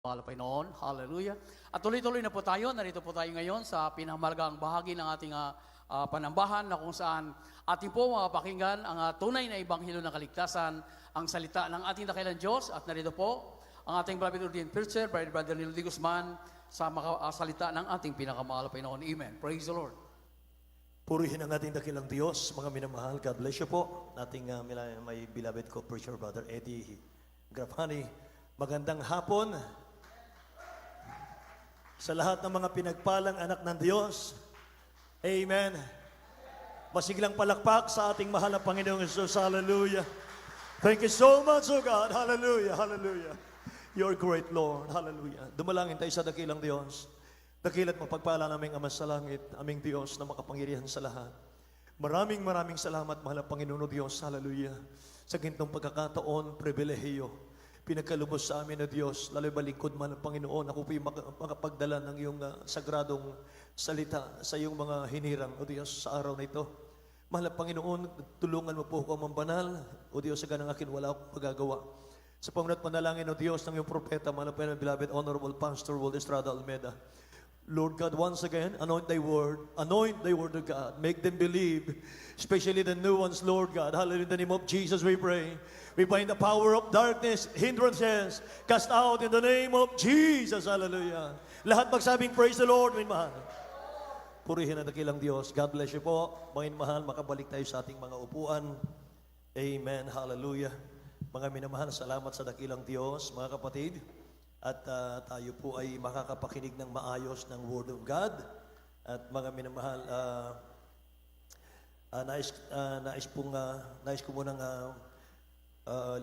Mahal pa noon. Hallelujah. At tuloy-tuloy na po tayo. Narito po tayo ngayon sa pinamahalagang bahagi ng ating panambahan na kung saan ating po mapapakinggan ang tunay na ibanghelo ng kaligtasan, ang salita ng ating dakilang Diyos. At narito po ang ating beloved ordained preacher, Brother Nilo D. Guzman, sa salita ng ating pinakamahal pa noon. Amen. Praise the Lord. Purihin ang ating dakilang Diyos, mga minamahal. God bless you po. Ating may beloved co-preacher, Brother Eddie Grafani. Magandang hapon sa lahat ng mga pinagpalang anak ng Diyos. Amen. Masiglang palakpak sa ating mahal na Panginoong Jesus. Hallelujah. Thank you so much, oh God. Hallelujah. Hallelujah. You're great, Lord. Hallelujah. Dumalangin tayo sa dakilang Diyos. Dakilat mapagpala naming Ama sa langit, aming Diyos na makapangyarihan sa lahat. Maraming salamat, mahal na Panginoon Diyos. Hallelujah. Sa gintong pagkakataon, pribilehiyo pinagkalubos sa amin na Diyos, lalo'y balingkod man ang Panginoon, ako po'y makapagdala ng iyong sagradong salita sa iyong mga hinirang, O Diyos, sa araw na ito. Mahal na Panginoon, tulungan mo po ako manbanal, O Diyos, sa ganang akin wala akong magagawa. Sa pangunat panalangin, O Diyos, ng iyong propeta, mahal na Panginoon, beloved, Honorable Pastor Walt Estrada Almeda, Lord God, once again, anoint thy word of God, make them believe, especially the new ones, Lord God. Hallelujah, in the name of Jesus we pray. We bind the power of darkness, hindrances, cast out in the name of Jesus. Hallelujah. Lahat magsabing praise the Lord, mga mahal. Purihin ang dakilang Diyos. God bless you po. Mga mahal, makabalik tayo sa ating mga upuan. Amen. Hallelujah. Mga minamahal, salamat sa dakilang Diyos, mga kapatid. At tayo po ay makakapakinig ng maayos ng Word of God. At mga minamahal, nais ko munang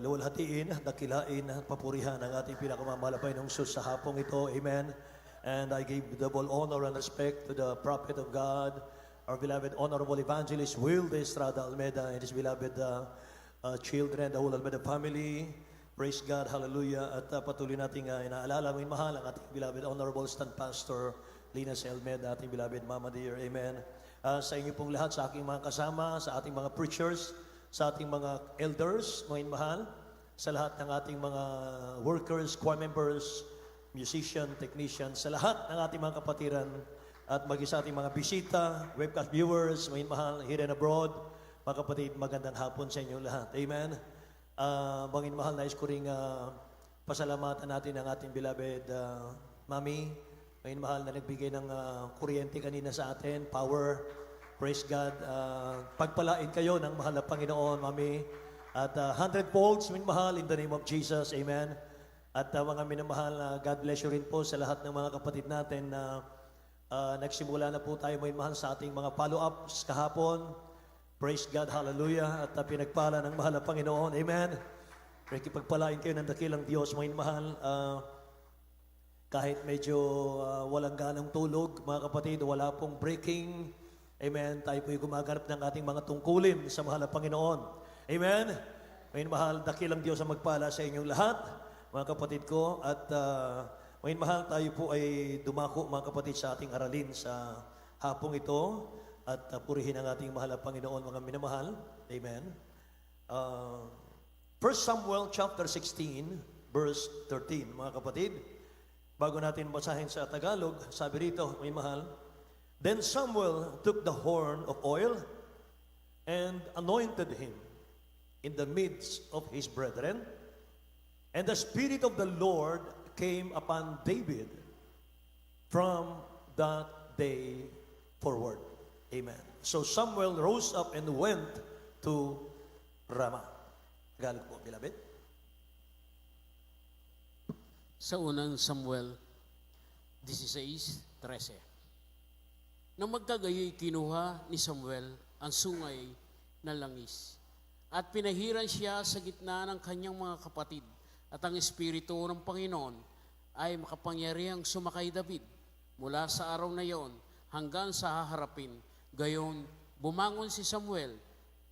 luwalhatiin, dakilain, papurihan ang ating pinakamamahal na Panginoong Diyos sa hapong ito. Amen. And I give double honor and respect to the prophet of God, our beloved Honorable Evangelist Will de Estrada Almeda and his beloved children, the whole Almeda family. Praise God, hallelujah. At patuloy nating inaalala, may mahal ang ating beloved Honorable Stand Pastor Lina C. Almeda, ating beloved Mama Dear, amen. Sa inyo pong lahat, sa aking mga kasama, sa ating mga preachers, sa ating mga elders, mga mahal, sa lahat ng ating mga workers, choir members, musician, technicians, sa lahat ng ating mga kapatiran, at maging sa ating mga bisita, webcast viewers, mga mahal, here and abroad, mga kapatid, magandang hapon sa inyo lahat. Amen. Bangin mahal, nais ko rin pasalamatan natin ang ating beloved Mami. Bangin mahal na nagbigay ng kuryente kanina sa atin, power. Praise God. Pagpalain kayo ng mahal na Panginoon, Mami. At 100 volts, bangin mahal, in the name of Jesus. Amen. At mga minamahal, God bless you rin po sa lahat ng mga kapatid natin na nagsimula na po tayo, bangin mahal, sa ating mga follow-ups kahapon. Praise God, hallelujah, at pinagpala ng mahal na Panginoon, amen. Pagpalain kayo ng dakilang Diyos, mga mahal, kahit medyo walang ganang tulog, mga kapatid, wala pong breaking, amen, tayo po'y gumaganap ng ating mga tungkulin sa mahal na Panginoon, amen. Mga mahal, dakilang Diyos ang magpala sa inyong lahat, mga kapatid ko, at mga mahal, tayo po ay dumako, mga kapatid, sa ating aralin sa hapong ito. At purihin ang ating mahal na Panginoon, mga minamahal. Amen. 1 Samuel chapter 16, verse 13, mga kapatid. Bago natin basahin sa Tagalog, sabi rito, mga mahal, Then Samuel took the horn of oil and anointed him in the midst of his brethren. And the Spirit of the Lord came upon David from that day forward. Amen. So Samuel rose up and went to Ramah. Tagalog po, beloved. Sa unang Samuel 16:13. Nang magkagayoy kinuha ni Samuel ang sungay na langis at pinahiran siya sa gitna ng kanyang mga kapatid at ang Espiritu ng Panginoon ay makapangyarihang sumakay David mula sa araw na iyon hanggang sa haharapin. Gayon, bumangon si Samuel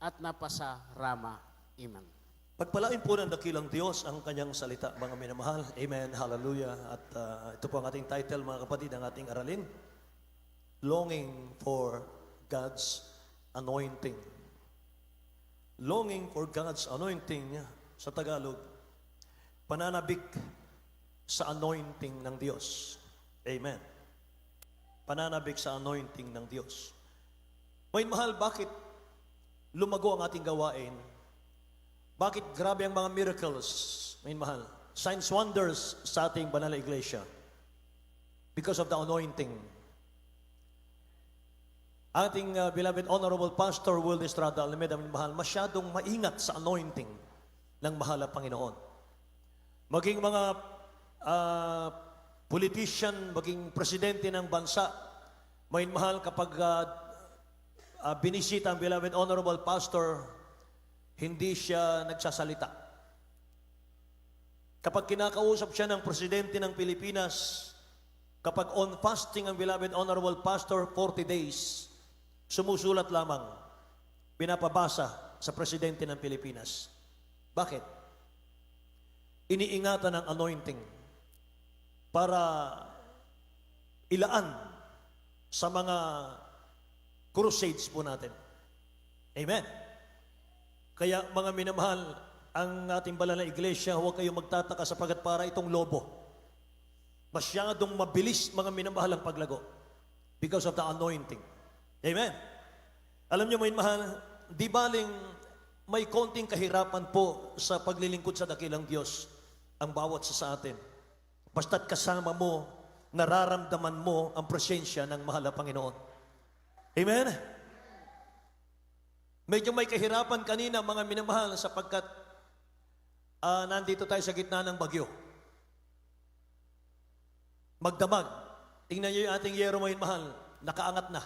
at napasa Rama. Amen. Pagpalain po ng dakilang Diyos ang kanyang salita, mga minamahal. Amen. Hallelujah. At ito po ang ating title, mga kapatid, ang ating aralin. Longing for God's anointing. Longing for God's anointing, sa Tagalog, pananabik sa anointing ng Diyos. Amen. Pananabik sa anointing ng Diyos. May mahal, bakit lumago ang ating gawain? Bakit grabe ang mga miracles? May mahal, signs, wonders sa ating banal na iglesia? Because of the anointing. Ating beloved Honorable Pastor Will Estrada Alameda, may mahal, masyadong maingat sa anointing ng mahal na Panginoon. Maging mga politician, maging presidente ng bansa, may mahal, kapag binisita ang beloved Honorable Pastor, hindi siya nagsasalita. Kapag kinakausap siya ng presidente ng Pilipinas, kapag on fasting ang beloved Honorable Pastor, 40 days, sumusulat lamang, pinapabasa sa presidente ng Pilipinas. Bakit? Iniingatan ng anointing para ilaan sa mga crusades po natin. Amen. Kaya mga minamahal, ang ating banal na iglesia, huwag kayong magtataka sapagat para itong lobo. Masyadong mabilis mga minamahal ang paglago because of the anointing. Amen. Alam niyo mga minamahal, di baling may konting kahirapan po sa paglilingkod sa dakilang Diyos ang bawat sa atin. Basta't kasama mo, nararamdaman mo ang presensya ng mahal na Panginoon. Amen? Medyo may kahirapan kanina mga minamahal sapagkat nandito tayo sa gitna ng bagyo. Magdamag. Tingnan niyo yung ating yero mga mahal, nakaangat na.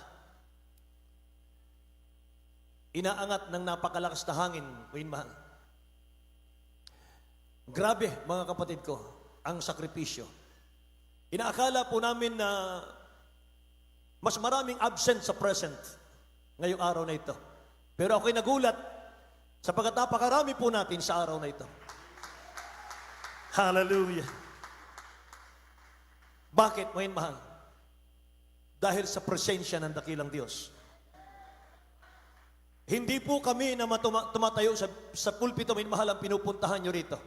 Inaangat ng napakalakas na hangin, mga mahal. Grabe mga kapatid ko, ang sakripisyo. Inaakala po namin na mas maraming absent sa present ngayong araw na ito. Pero ako'y nagulat sapagkat napakarami po natin sa araw na ito. Hallelujah. Bakit, mga mahal? Dahil sa presensya ng dakilang Diyos. Hindi po kami na tumatayo sa pulpito, mga mahal, ang pinupuntahan nyo rito.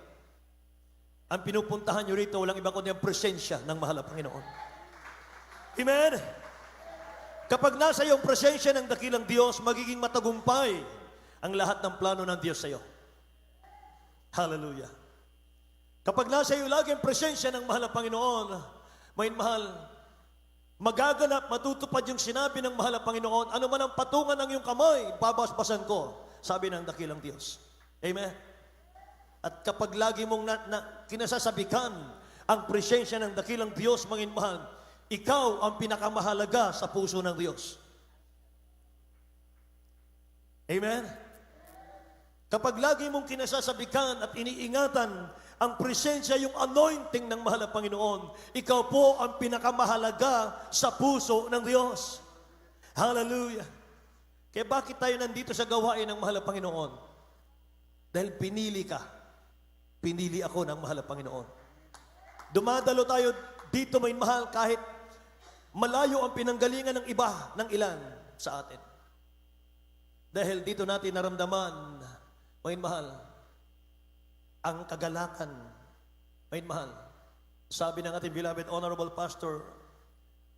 Ang pinupuntahan nyo rito, walang iba kundi ang presensya ng mahal na Panginoon. Amen? Kapag nasa iyong presensya ng dakilang Diyos, magiging matagumpay ang lahat ng plano ng Diyos sa iyo. Hallelujah. Kapag nasa iyo lagi ang presensya ng mahal na Panginoon, may mahal, magaganap, matutupad yung sinabi ng mahal na Panginoon, ano man ang patungan ng iyong kamay, babasbasan ko, sabi ng dakilang Diyos. Amen? At kapag lagi mong kinasasabikan ang presensya ng dakilang Diyos, mga mahal, ikaw ang pinakamahalaga sa puso ng Diyos. Amen? Kapag lagi mong kinasasabikan at iniingatan ang presensya, yung anointing ng mahal na Panginoon, ikaw po ang pinakamahalaga sa puso ng Diyos. Hallelujah! Kaya bakit tayo nandito sa gawain ng mahal na Panginoon? Dahil pinili ka. Pinili ako ng mahal na Panginoon. Dumadalo tayo dito, may mahal, kahit malayo ang pinanggalingan ng iba, ng ilan sa atin. Dahil dito natin naramdaman, may mahal, ang kagalakan, may mahal. Sabi ng ating beloved Honorable Pastor,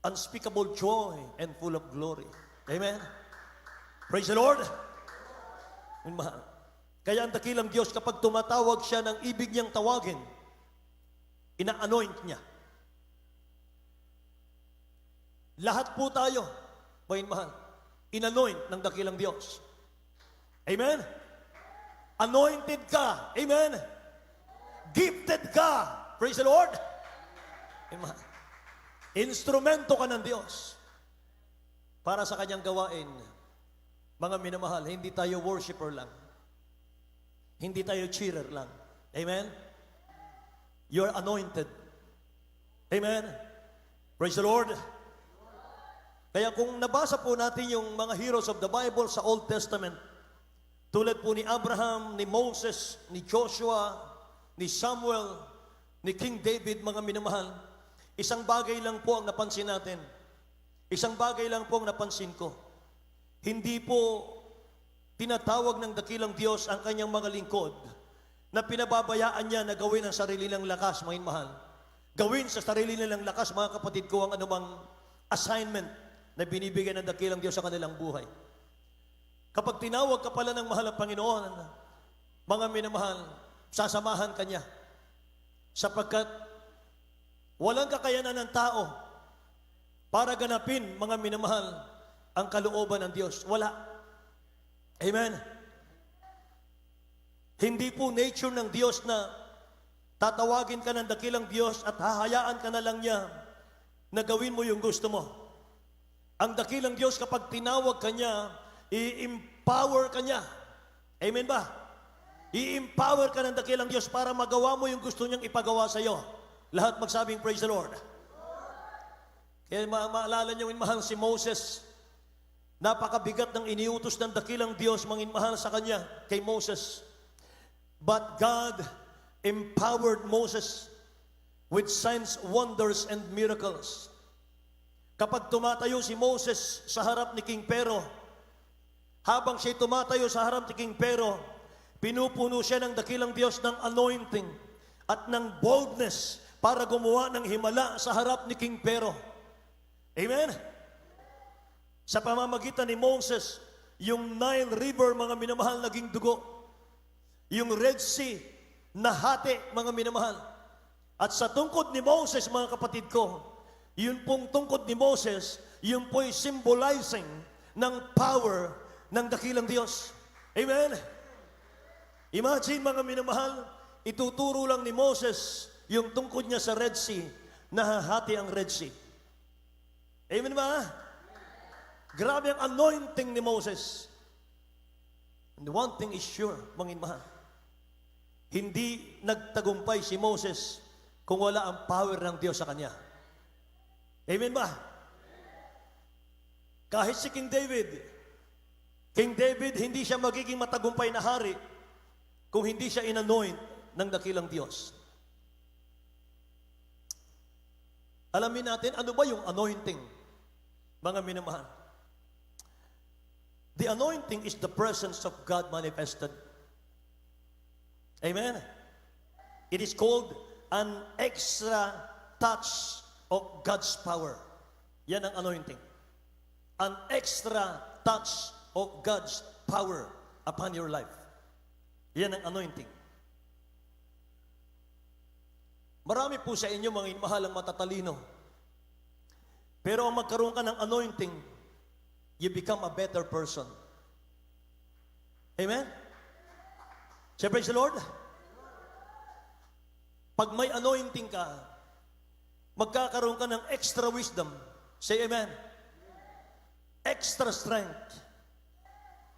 unspeakable joy and full of glory. Amen? Praise the Lord! May mahal. Kaya ang dakilang Diyos, kapag tumatawag siya ng ibig niyang tawagin, ina-anoint niya. Lahat po tayo, may mahal, in-anoint ng dakilang Diyos. Amen? Anointed ka. Amen? Gifted ka. Praise the Lord. Amen. Instrumento ka ng Diyos para sa kanyang gawain. Mga minamahal, hindi tayo worshiper lang. Hindi tayo cheerer lang. Amen? You're anointed. Amen? Praise the Lord. Kaya kung nabasa po natin yung mga heroes of the Bible sa Old Testament, tulad po ni Abraham, ni Moses, ni Joshua, ni Samuel, ni King David, mga minamahal, isang bagay lang po ang napansin natin. Isang bagay lang po ang napansin ko. Hindi po tinatawag ng dakilang Diyos ang kanyang mga lingkod na pinababayaan niya na gawin ang sarili ng lakas, mga mahal. gawin sa sarili nilang lakas, mga kapatid ko, ang anumang assignment na binibigay ng dakilang Diyos sa kanilang buhay. Kapag tinawag ka pala ng mahal ng Panginoon, mga minamahal, sasamahan ka niya. Sapagkat walang kakayanan ng tao para ganapin, mga minamahal, ang kalooban ng Diyos. Wala. Amen. Hindi po nature ng Diyos na tatawagin ka ng dakilang Diyos at hahayaan ka na lang niya na gawin mo yung gusto mo. Ang dakilang Diyos, kapag tinawag ka niya, i-empower ka niya. Amen ba? I-empower ka ng dakilang Diyos para magawa mo yung gusto niyang ipagawa sa iyo. Lahat magsabing, praise the Lord. Kaya maalala niyo, mahal, si Moses, napakabigat ng iniutos ng dakilang Diyos, mahal sa kanya, kay Moses. But God empowered Moses with signs, wonders, and miracles. Kapag tumatayo si Moses sa harap ni King Pharaoh, habang siya tumatayo sa harap ni King Pharaoh, pinupuno siya ng dakilang Diyos ng anointing at ng boldness para gumawa ng himala sa harap ni King Pharaoh. Amen? Sa pamamagitan ni Moses, yung Nile River, mga minamahal, naging dugo. Yung Red Sea, nahati, mga minamahal. At sa tungkod ni Moses, mga kapatid ko, yun pong tungkod ni Moses, yun po'y symbolizing ng power ng dakilang Diyos. Amen? Imagine, mga minamahal, ituturo lang ni Moses yung tungkod niya sa Red Sea, nahahati ang Red Sea. Amen ba? Grabe ang anointing ni Moses. And one thing is sure, mga minamahal, hindi nagtagumpay si Moses kung wala ang power ng Diyos sa kanya. Amen ba? Kahit si King David, hindi siya magiging matagumpay na hari kung hindi siya inanoint ng dakilang Diyos. Alamin natin, ano ba yung anointing, mga minamahal? The anointing is the presence of God manifested. Amen? It is called an extra touch of God's power. Yan ang anointing. An extra touch of God's power upon your life. Yan ang anointing. Marami po sa inyo, mga mahalang matatalino. Pero ang magkaroon ka ng anointing, you become a better person. Amen? Say, praise the Lord. Pag may anointing ka, magkakaroon ka ng extra wisdom. Say amen. Extra strength.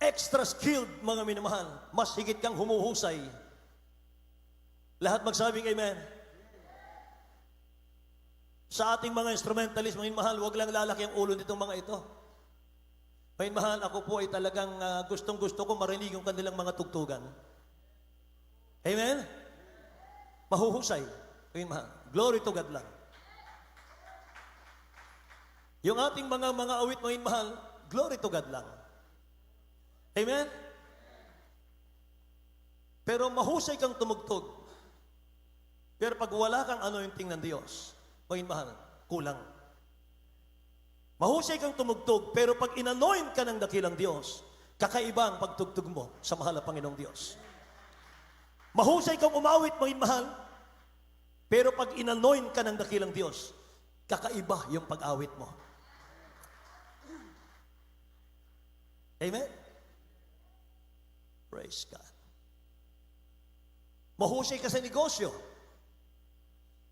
Extra skilled, mga minamahal. Mas higit kang humuhusay. Lahat magsabing amen. Sa ating mga instrumentalist, mga minamahal, huwag lang lalaki ang ulo nitong mga ito. Mga minamahal, ako po ay talagang gustong-gusto ko marinig yung kanilang mga tugtugan. Amen? Mahuhusay. Mga minamahal, glory to God lang. Yung ating mga awit, mga minamahal, glory to God lang. Amen? Pero mahusay kang tumugtog. Pero pag wala kang anointing ng Diyos, mga mahal, kulang. Mahusay kang tumugtog, pero pag inanoint ka ng dakilang Diyos, kakaiba ang pagtugtog mo sa mahal na Panginoong Diyos. Mahusay kang umawit, mga mahal, pero pag inanoint ka ng dakilang Diyos, kakaiba yung pag-awit mo. Amen? Praise God. Mahusay ka sa negosyo,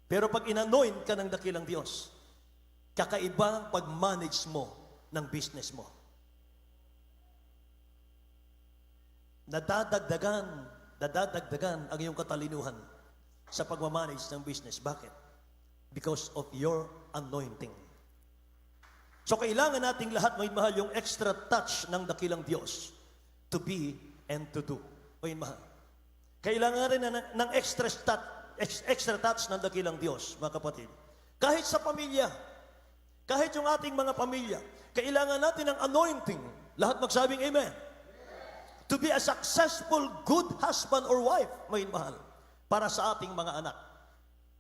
pero pag inanoint ka ng dakilang Diyos, kakaiba ang pag-manage mo ng business mo. Nadadagdagan ang iyong katalinuhan sa pagmamanage ng business. Bakit? Because of your anointing. So kailangan nating lahat, mga mahal, yung extra touch ng dakilang Diyos to be and to do. Mga mahal. Kailangan rin ng extra touch ng dakilang Diyos, mga kapatid. Kahit sa pamilya, kahit yung ating mga pamilya, kailangan natin ng anointing. Lahat magsabing amen. To be a successful, good husband or wife, mga mahal, para sa ating mga anak.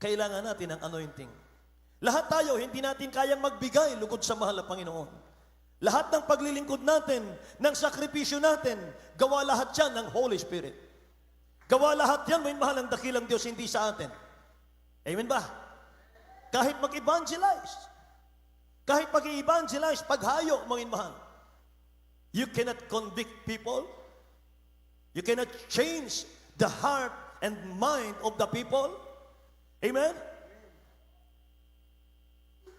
kailangan natin ng anointing. Lahat tayo, hindi natin kayang magbigay lugod sa mahal na Panginoon. Lahat ng paglilingkod natin, ng sakripisyo natin, gawa lahat yan ng Holy Spirit. Gawa lahat yan, may mahal ng dakilang Diyos, hindi sa atin. Amen ba? Kahit mag-evangelize, kahit mag-evangelize, paghayo, mga mahal, you cannot convict people. You cannot change the heart and mind of the people. Amen?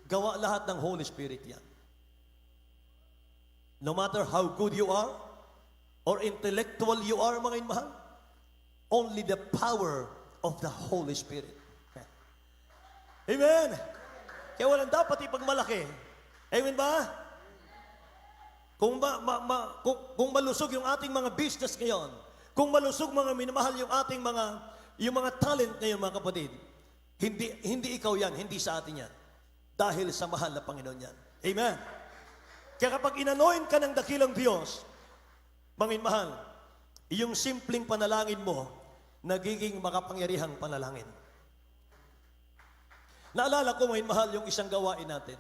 Gawa lahat ng Holy Spirit yan. No matter how good you are or intellectual you are, mga mahal, only the power of the Holy Spirit. Amen? Kaya walang dapat ipagmalaki. Amen ba? Kung malusog yung ating mga business ngayon, kung malusog mga minamahal yung ating mga talent ngayon, mga kapatid, hindi ikaw yan, hindi sa atin yan. Dahil sa mahal na Panginoon yan. Amen? Kaya kapag inanoin ka ng dakilang Diyos, mga mahal, yung simpleng panalangin mo, nagiging makapangyarihang panalangin. Naalala ko, mga mahal, yung isang gawain natin.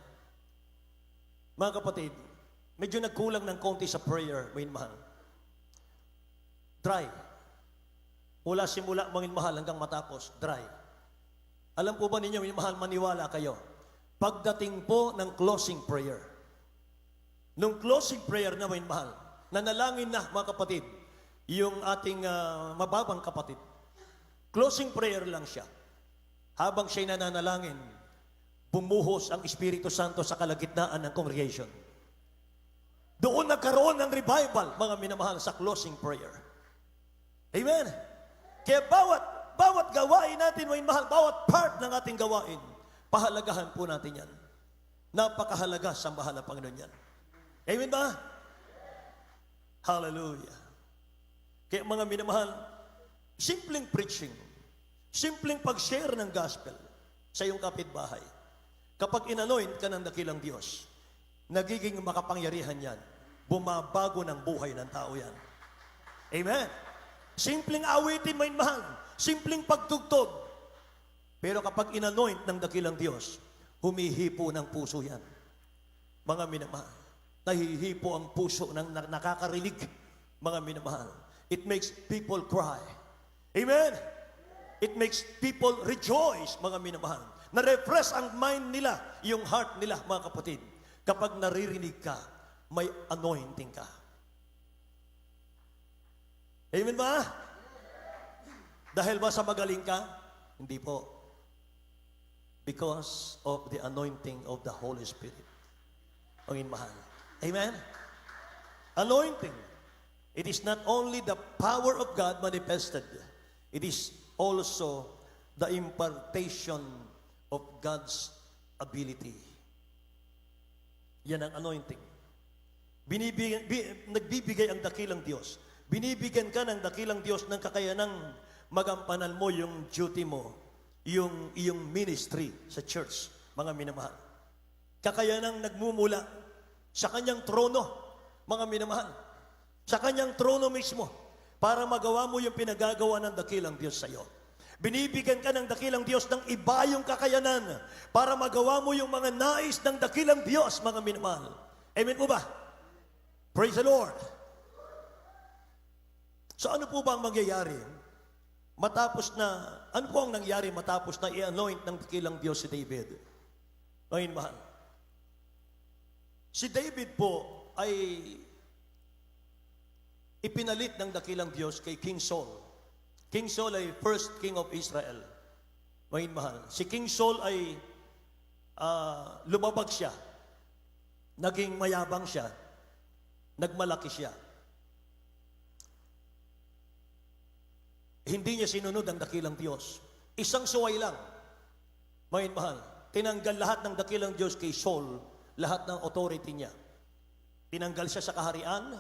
Mga kapatid, medyo nagkulang ng konti sa prayer, mga mahal. Dry. Mula simula, mga mahal, hanggang matapos, dry. Alam po ba ninyo, mga mahal, maniwala kayo. Pagdating po ng closing prayer, nung closing prayer na, mga mahal, nanalangin na, mga kapatid, yung ating mababang kapatid. Closing prayer lang siya. Habang siya'y nananalangin, bumuhos ang Espiritu Santo sa kalagitnaan ng congregation. Doon nagkaroon ng revival, mga minamahal, sa closing prayer. Amen? Kaya bawat gawain natin, mga mahal, bawat part ng ating gawain, pahalagahan po natin yan. Napakahalaga sa mahal na Panginoon yan. Amen ba? Hallelujah. Kaya mga minamahal, simpleng preaching, simpleng pag-share ng gospel sa iyong kapitbahay. Kapag inanoint ka ng dakilang Diyos, nagiging makapangyarihan yan. Bumabago ng buhay ng tao yan. Amen? Simpleng awitin, may mahal. Simpleng pagtugtog. Pero kapag inanoint ng dakilang Diyos, humihipo ng puso yan. Mga minamahal, nahihipo ang puso ng nakakarinig. Mga minamahal, it makes people cry. Amen? It makes people rejoice, mga minamahal. Na-refresh ang mind nila, yung heart nila, mga kapatid. Kapag naririnig ka, may anointing ka. Amen ba? Dahil ba sa magaling ka? Hindi po. Because of the anointing of the Holy Spirit. Ang mahal. Amen? Anointing. It is not only the power of God manifested. It is also the impartation of God's ability. Yan ang anointing. Nagbibigay ang dakilang Diyos. Binibigyan ka ng dakilang Diyos ng kakayanang magampanan mo yung duty mo, yung ministry sa church, mga minamahal. Kakayanang nagmumula sa kanyang trono, mga minamahal. Sa kanyang trono mismo, para magawa mo yung pinagagawa ng dakilang Diyos sa iyo. Binibigyan ka ng dakilang Diyos ng iba yung kakayanan para magawa mo yung mga nais ng dakilang Diyos, mga minamahal. Amen po ba? Praise the Lord. So ano po ba ang mangyayari ano po ang nangyari matapos na i-anoint ng dakilang Diyos si David? Amen, mahal. Si David po ay ipinalit ng dakilang Diyos kay King Saul. King Saul ay first king of Israel. Ngayon, mahal. Si King Saul ay lumabag siya. Naging mayabang siya. Nagmalaki siya. Hindi niya sinunod ang dakilang Diyos. Isang suway lang. Ngayon, mahal. Tinanggal lahat ng dakilang Diyos kay Saul, lahat ng authority niya. Tinanggal siya sa kaharian,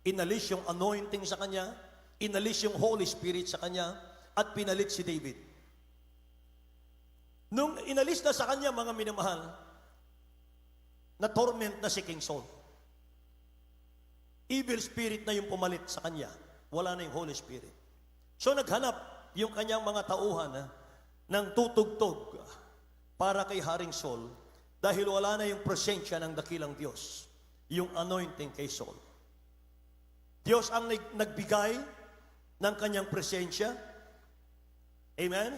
inalis yung anointing sa kanya, inalis yung Holy Spirit sa kanya, at pinalit si David. Nung inalis na sa kanya, mga minamahal, na-torment na si King Saul. Evil spirit na yung pumalit sa kanya. Wala na yung Holy Spirit. So naghanap yung kanyang mga tauhan ng tutugtog para kay Haring Saul dahil wala na yung presensya ng dakilang Diyos, yung anointing kay Saul. Diyos ang nagbigay ng kanyang presensya. Amen?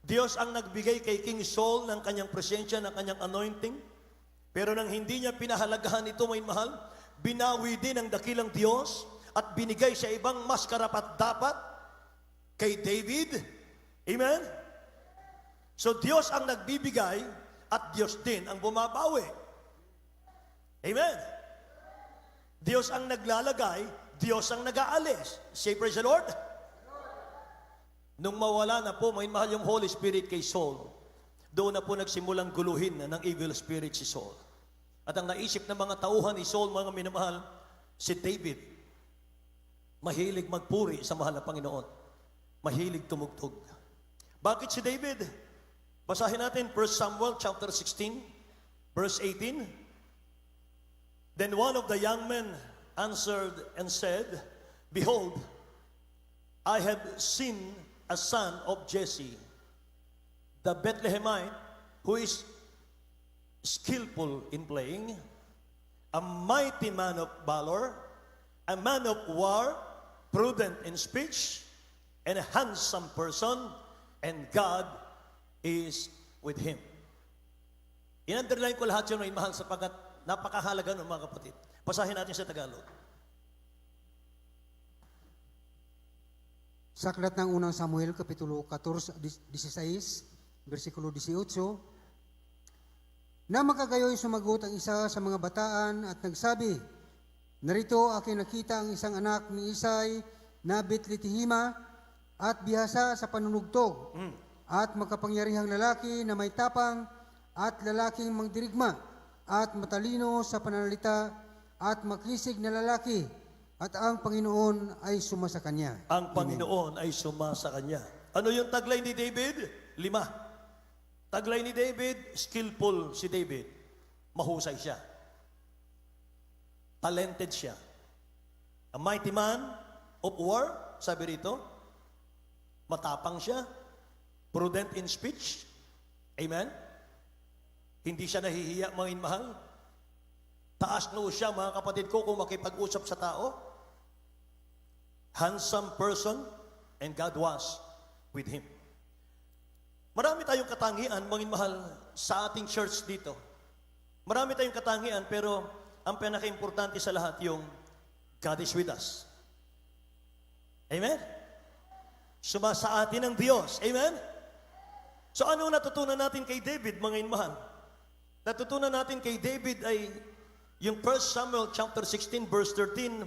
Diyos ang nagbigay kay King Saul ng kanyang presensya, ng kanyang anointing. Pero nang hindi niya pinahalagahan ito, may mahal, binawi din ng dakilang Diyos at binigay sa ibang mas karapat-dapat kay David. Amen? So Diyos ang nagbibigay at Diyos din ang bumabawi. Amen? Diyos ang naglalagay, Diyos ang nag-aalis. Say praise the Lord. Nung mawala na po, may mahal yung Holy Spirit kay Saul, doon na po nagsimulang guluhin na ng evil spirit si Saul. At ang naisip ng mga tauhan ni Saul, mga minamahal, si David, mahilig magpuri sa mahal na Panginoon. Mahilig tumugtog. Bakit si David? Basahin natin 1 Samuel chapter 16, verse 18. Then one of the young men answered and said, Behold, I have seen a son of Jesse, the Bethlehemite, who is skillful in playing, a mighty man of valor, a man of war, prudent in speech, and a handsome person, and God is with him. In-underline ko lahat yun, may mahal, sapagkat napakahalaga ng mga kapatid. Basahin natin sa Tagalog. Sa aklat ng unang Samuel, Kapitulo 16, versikulo 18, na makagayoy sumagot ang isa sa mga bataan at nagsabi, Narito aking nakita ang isang anak ni Isay na Betlehema at bihasa sa panunugtog at makapangyarihang lalaki na may tapang at lalaking mangdirigma at matalino sa pananalita at makisig na lalaki at ang Panginoon ay suma sa kanya. Ang Panginoon ay suma sa kanya. Ano yung taglay ni David? 5. Taglay ni David, skillful si David. Mahusay siya. Talented siya. A mighty man of war, sabi rito. Matapang siya. Prudent in speech. Amen? Hindi siya nahihiya, mga inmahal. Taas noo siya, mga kapatid ko, kung makipag-usap sa tao. Handsome person, and God was with him. Marami tayong katangian, mga inmahal, sa ating church dito. Marami tayong katangian, pero ang pinaka-importante sa lahat yung God is with us. Amen? Suma sa atin ang Diyos. Amen? So ano natutunan natin kay David, mga inmahal? Natutunan natin kay David ay yung 1 Samuel chapter 16 verse 13,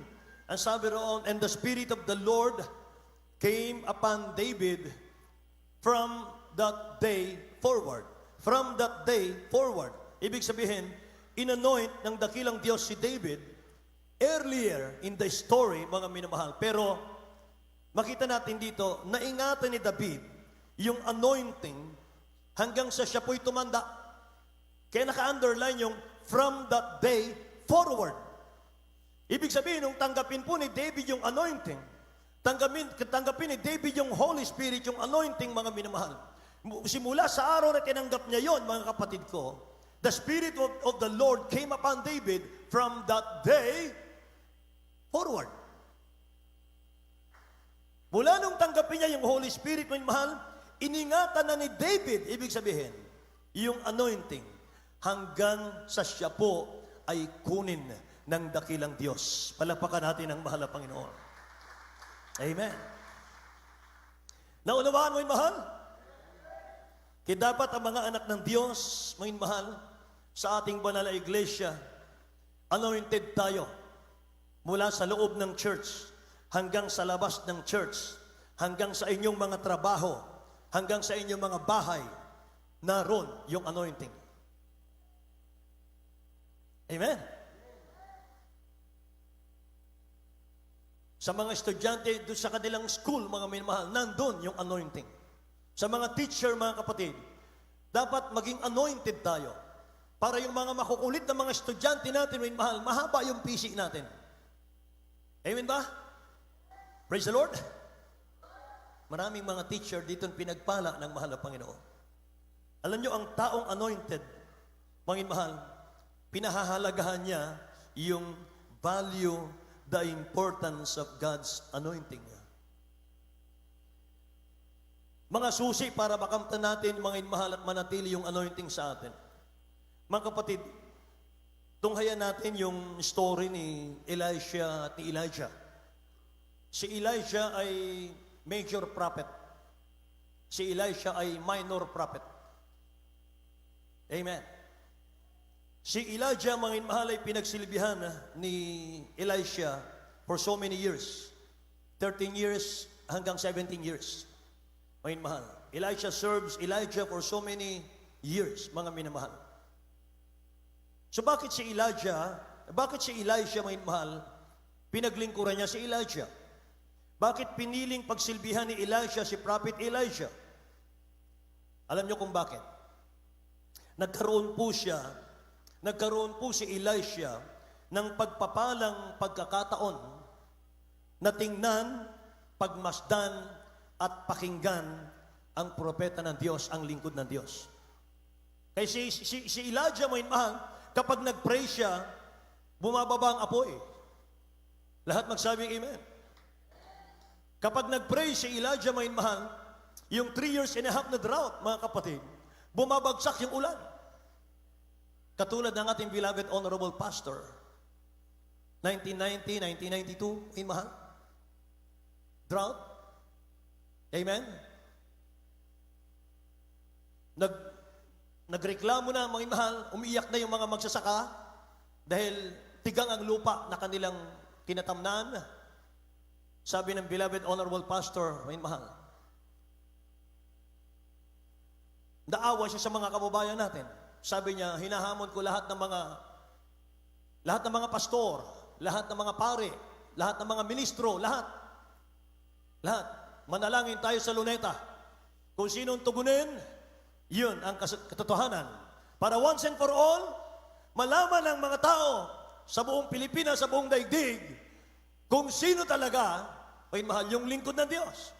ang sabi roon, and the Spirit of the Lord came upon David from that day forward. From that day forward. Ibig sabihin, inanoint ng dakilang Diyos si David earlier in the story, mga minamahal. Pero makita natin dito, naingatan ni David yung anointing hanggang sa siya po'y tumanda. Kaya naka-underline yung from that day forward. Ibig sabihin, nung tanggapin po ni David yung anointing, tanggapin ni David yung Holy Spirit, yung anointing, mga minamahal. Simula sa araw na tinanggap niya yon, mga kapatid ko, the Spirit of the Lord came upon David from that day forward. Mula nung tanggapin niya yung Holy Spirit, mga mahal, iningatan na ni David, ibig sabihin, yung anointing, hanggang sa siya po ay kunin ng dakilang Diyos. Palapakan natin ang mahal na Panginoon. Amen. Naunawaan mo yung mahal? Kaya dapat ang mga anak ng Diyos, mga mahal, sa ating banal na iglesia, anointed tayo mula sa loob ng church hanggang sa labas ng church, hanggang sa inyong mga trabaho, hanggang sa inyong mga bahay, naroon yung anointing. Amen. Sa mga estudyante doon sa kanilang school, mga minamahal, nandun yung anointing. Sa mga teacher, mga kapatid, dapat maging anointed tayo para yung mga makukulit na mga estudyante natin, minamahal, mahaba yung pisik natin. Amen ba? Praise the Lord. Maraming mga teacher dito pinagpala ng mahal na Panginoon. Alam nyo, ang taong anointed, Panginoon mahal, pinahahalagahan niya yung value, the importance of God's anointing. Mga susi para makamtan natin, mga mahal, at manatili yung anointing sa atin. Mga kapatid, tunghayan natin yung story ni Elisha at ni Elijah. Si Elijah ay major prophet. Si Elisha ay minor prophet. Amen. Si Elijah, mga mahal, ay pinagsilbihan ni Elisha for so many years. 13 years hanggang 17 years. Mga mahal. Elisha serves Elijah for so many years, mga minamahal. So bakit si Elisha, mga mahal, pinaglingkuran niya si Elijah? Bakit piniling pagsilbihan ni Elisha si Prophet Elijah? Alam niyo kung bakit? Nagkaroon po si Elisha ng pagpapalang pagkakataon na tingnan, pagmasdan, at pakinggan ang propeta ng Diyos, ang lingkod ng Diyos. Kaya si Elijah, mga mahal, kapag nag-pray siya, bumababa ang apoy. Lahat magsabing amen. Kapag nag-pray si Elijah, mga mahal, yung 3 years and a half na drought, mga kapatid, bumabagsak yung ulan. Katulad ng ating beloved honorable pastor, 1990, 1992, mga mahal, drought. Amen? Nagreklamo na, mga mahal, umiiyak na yung mga magsasaka dahil tigang ang lupa na kanilang tinatamnan. Sabi ng beloved honorable pastor, mga mahal, naawa siya sa mga kababayan natin. Sabi niya, hinahamon ko lahat ng mga pastor, lahat ng mga pare, lahat ng mga ministro, lahat. Manalangin tayo sa luneta. Kung sinong tugunin, yun ang katotohanan. Para once and for all, malaman ng mga tao sa buong Pilipinas, sa buong daigdig, kung sino talaga ay mahal yung lingkod ng Diyos.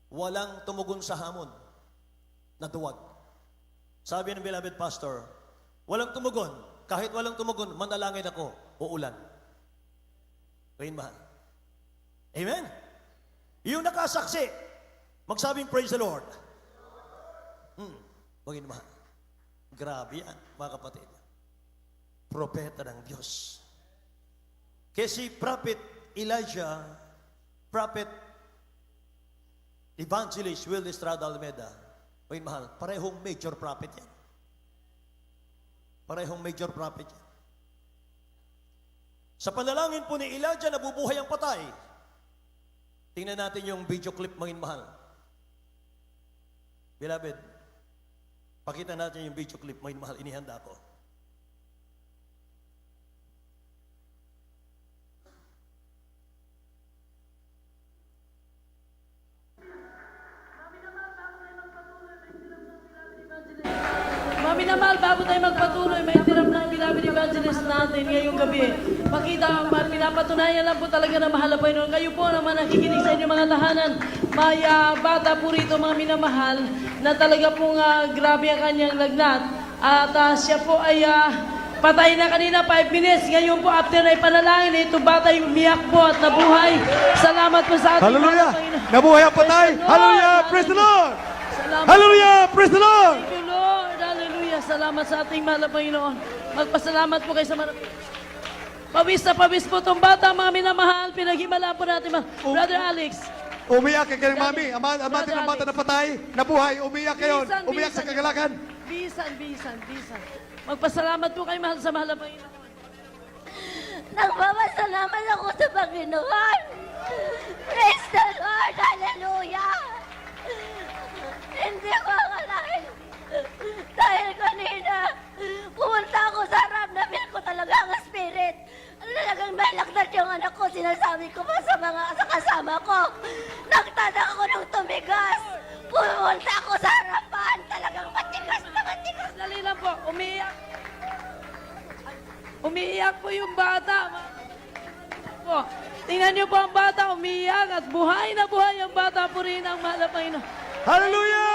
Walang tumugon sa hamon na duwag. Sabi ng beloved pastor, walang tumugon. Kahit walang tumugon, manalangin ako, uulan. Ayun mahal. Amen? Yung nakasaksi, magsabing praise the Lord. Bagay mahal. Grabe yan, mga kapatid. Propeta ng Diyos. Kaya si Prophet Elijah, Prophet Evangelist Will Estrada Almeida, bagay mahal, parehong major prophet yan. Parehong major prophet yan. Sa panalangin po ni Elijah, nabubuhay ang patay. Tingnan natin yung video clip, mga mahal. Beloved, pakita natin yung video clip, mga mahal, inihanda ko. Mami na mahal, bago tayo magpatuloy, may tiram ng beloved evangelist natin ngayong gabi. Pakita, pinapatunayan lang po talaga na mahal na Panginoon. Kayo po naman nakikinig sa inyong mga tahanan. May bata po rito, mga minamahal, na talaga pong grabe ang kanyang lagnat. At siya po ay patay na kanina, 5 minutes. Ngayon po, after na ipanalangin, ito bata yung umiyak po at nabuhay. Salamat po sa ating Hallelujah! Panginoon. Nabuhay ang patay! Hallelujah! Praise the Lord! Salamat. Hallelujah! Praise the Lord! Thank you, Lord. Hallelujah. Salamat sa ating mahal na Panginoon. Magpasalamat po kayo sa marami. Pawis na pawis po itong bata, mga minamahal. Pinaghimalaan po natin, Brother Alex. Umiyak kay kanyang mami. Amante ng bata na patay, nabuhay. Umiyak kayo. Umiyak sa kagalakan. Bisan. Magpasalamat po kayo, mahal sa mahal na Panginoon. Nagpapasalamat ako sa Panginoon. Praise the Lord. Hallelujah. Hindi ko akalain. Dahil kanina, pumunta ako sa harap na feel ko talaga ang spirit. Talagang nalagnat yung anak ko. Sinasabi ko pa sa kasama ko. Nagtadak ako ng tumigas. Pumunta ako sa harapan. Talagang matigas na matigas. Dali lang po, umiiyak. Umiiyak po yung bata. Po. Tingnan niyo po ang bata, umiyak at buhay na buhay ang bata. Purihin ang mahal na Panginoon. Hallelujah!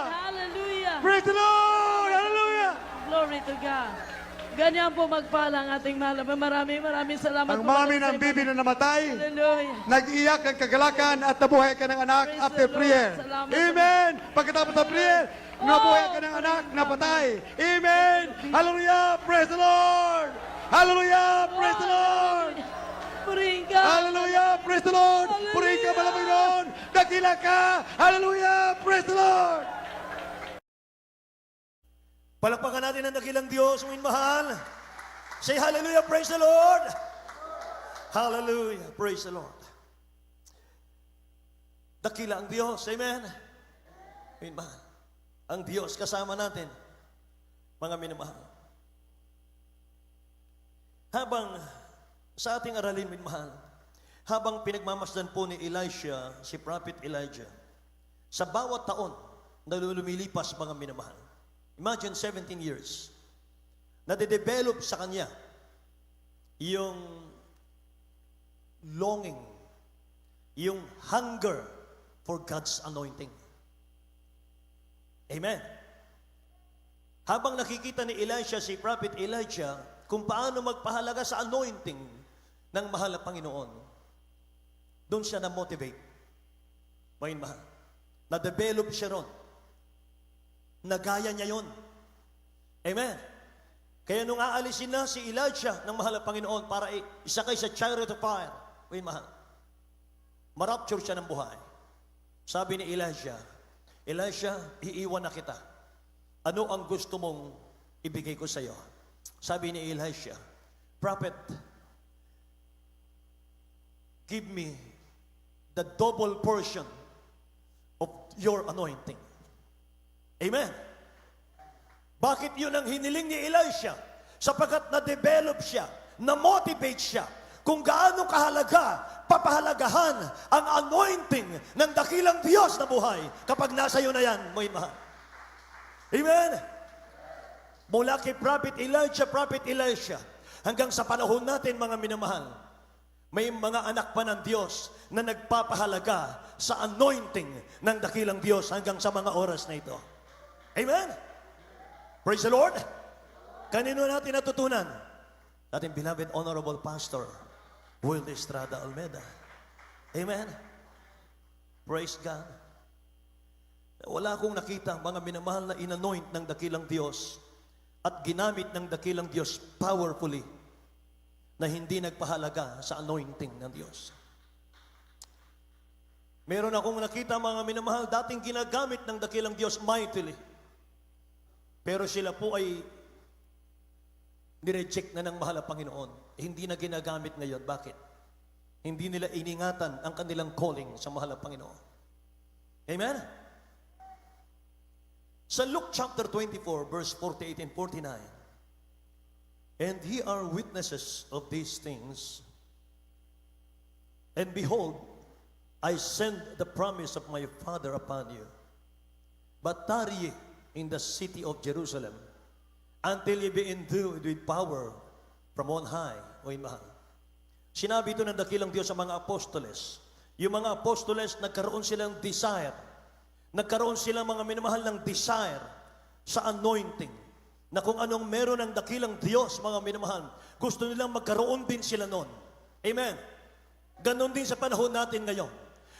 Hallelujah! Praise the Lord! Hallelujah! Glory to God. Ganyan po magpala ang ating mahal na Panginoon. Maraming salamat Ang po. mami ng bibi na namatay, Hallelujah. nag-iyak ng kagalakan at nabuhay ka ng anak Praise after the Lord. prayer. Salamat. Amen! Pagkatapos ng prayer, nabuhay ka ng anak, napatay. Amen! Hallelujah! Praise the Lord! Hallelujah! Praise the Lord! Purihin ka. Hallelujah! Praise the Lord! Hallelujah. Purihin ka, Panginoon! Dakila ka! Hallelujah! Praise the Lord! Palakpakan natin ang dakilang Diyos, mahal. Say hallelujah, praise the Lord. Hallelujah, praise the Lord. Dakila ang Diyos, amen. Mahal. Ang Diyos kasama natin, mga minamahal. Habang sa ating aralin, minamahal, habang pinagmamasdan po ni Elisha, si Prophet Elijah, sa bawat taon na lumilipas, mga minamahal, imagine 17 years, nade-develop sa kanya yung longing, yung hunger for God's anointing. Amen. Habang nakikita ni Elisha, si Prophet Elijah, kung paano magpahalaga sa anointing ng mahal na Panginoon, doon siya na-motivate. Mahal. Na-develop siya ron. Nagaya niya yun. Amen. Kaya nung aalisin na si Elijah ng mahal na Panginoon para isakay sa chariot of fire, mahal, marapture siya ng buhay. Sabi ni Elijah, Elisha, iiwan na kita. Ano ang gusto mong ibigay ko sa iyo? Sabi ni Elisha, Prophet, give me the double portion of your anointing. Amen. Bakit yun ang hiniling ni Elisha? Sapagkat na-develop siya, na-motivate siya, kung gaano kahalaga, papahalagahan ang anointing ng dakilang Diyos na buhay kapag nasa iyo na yan, may mahal. Amen. Mula kay Prophet Elijah, Prophet Elisha, hanggang sa panahon natin, mga minamahal, may mga anak pa ng Diyos na nagpapahalaga sa anointing ng dakilang Diyos hanggang sa mga oras na ito. Amen. Praise the Lord. Kanino natin natutunan? Ating beloved Honorable Pastor, Will Estrada Almeida. Amen. Praise God. Wala akong nakita, mga minamahal, na inanoint ng dakilang Diyos at ginamit ng dakilang Diyos powerfully na hindi nagpahalaga sa anointing ng Diyos. Meron akong nakita, mga minamahal, dating ginagamit ng dakilang Diyos mightily. Pero sila po ay nireject na ng mahal na Panginoon. Hindi na ginagamit ngayon. Bakit? Hindi nila iningatan ang kanilang calling sa mahal na Panginoon. Amen? Sa Luke chapter 24, verse 48 and 49, and ye are witnesses of these things, and behold, I send the promise of my Father upon you. But tarry ye in the city of Jerusalem until ye be endued with power from on high. O mahal. Sinabi ito ng dakilang Diyos sa mga apostoles. Yung mga apostoles, nagkaroon silang desire. Nagkaroon silang, mga minamahal, ng desire sa anointing. Na kung anong meron ng dakilang Diyos, mga minamahal, gusto nilang magkaroon din sila noon. Amen. Ganon din sa panahon natin ngayon.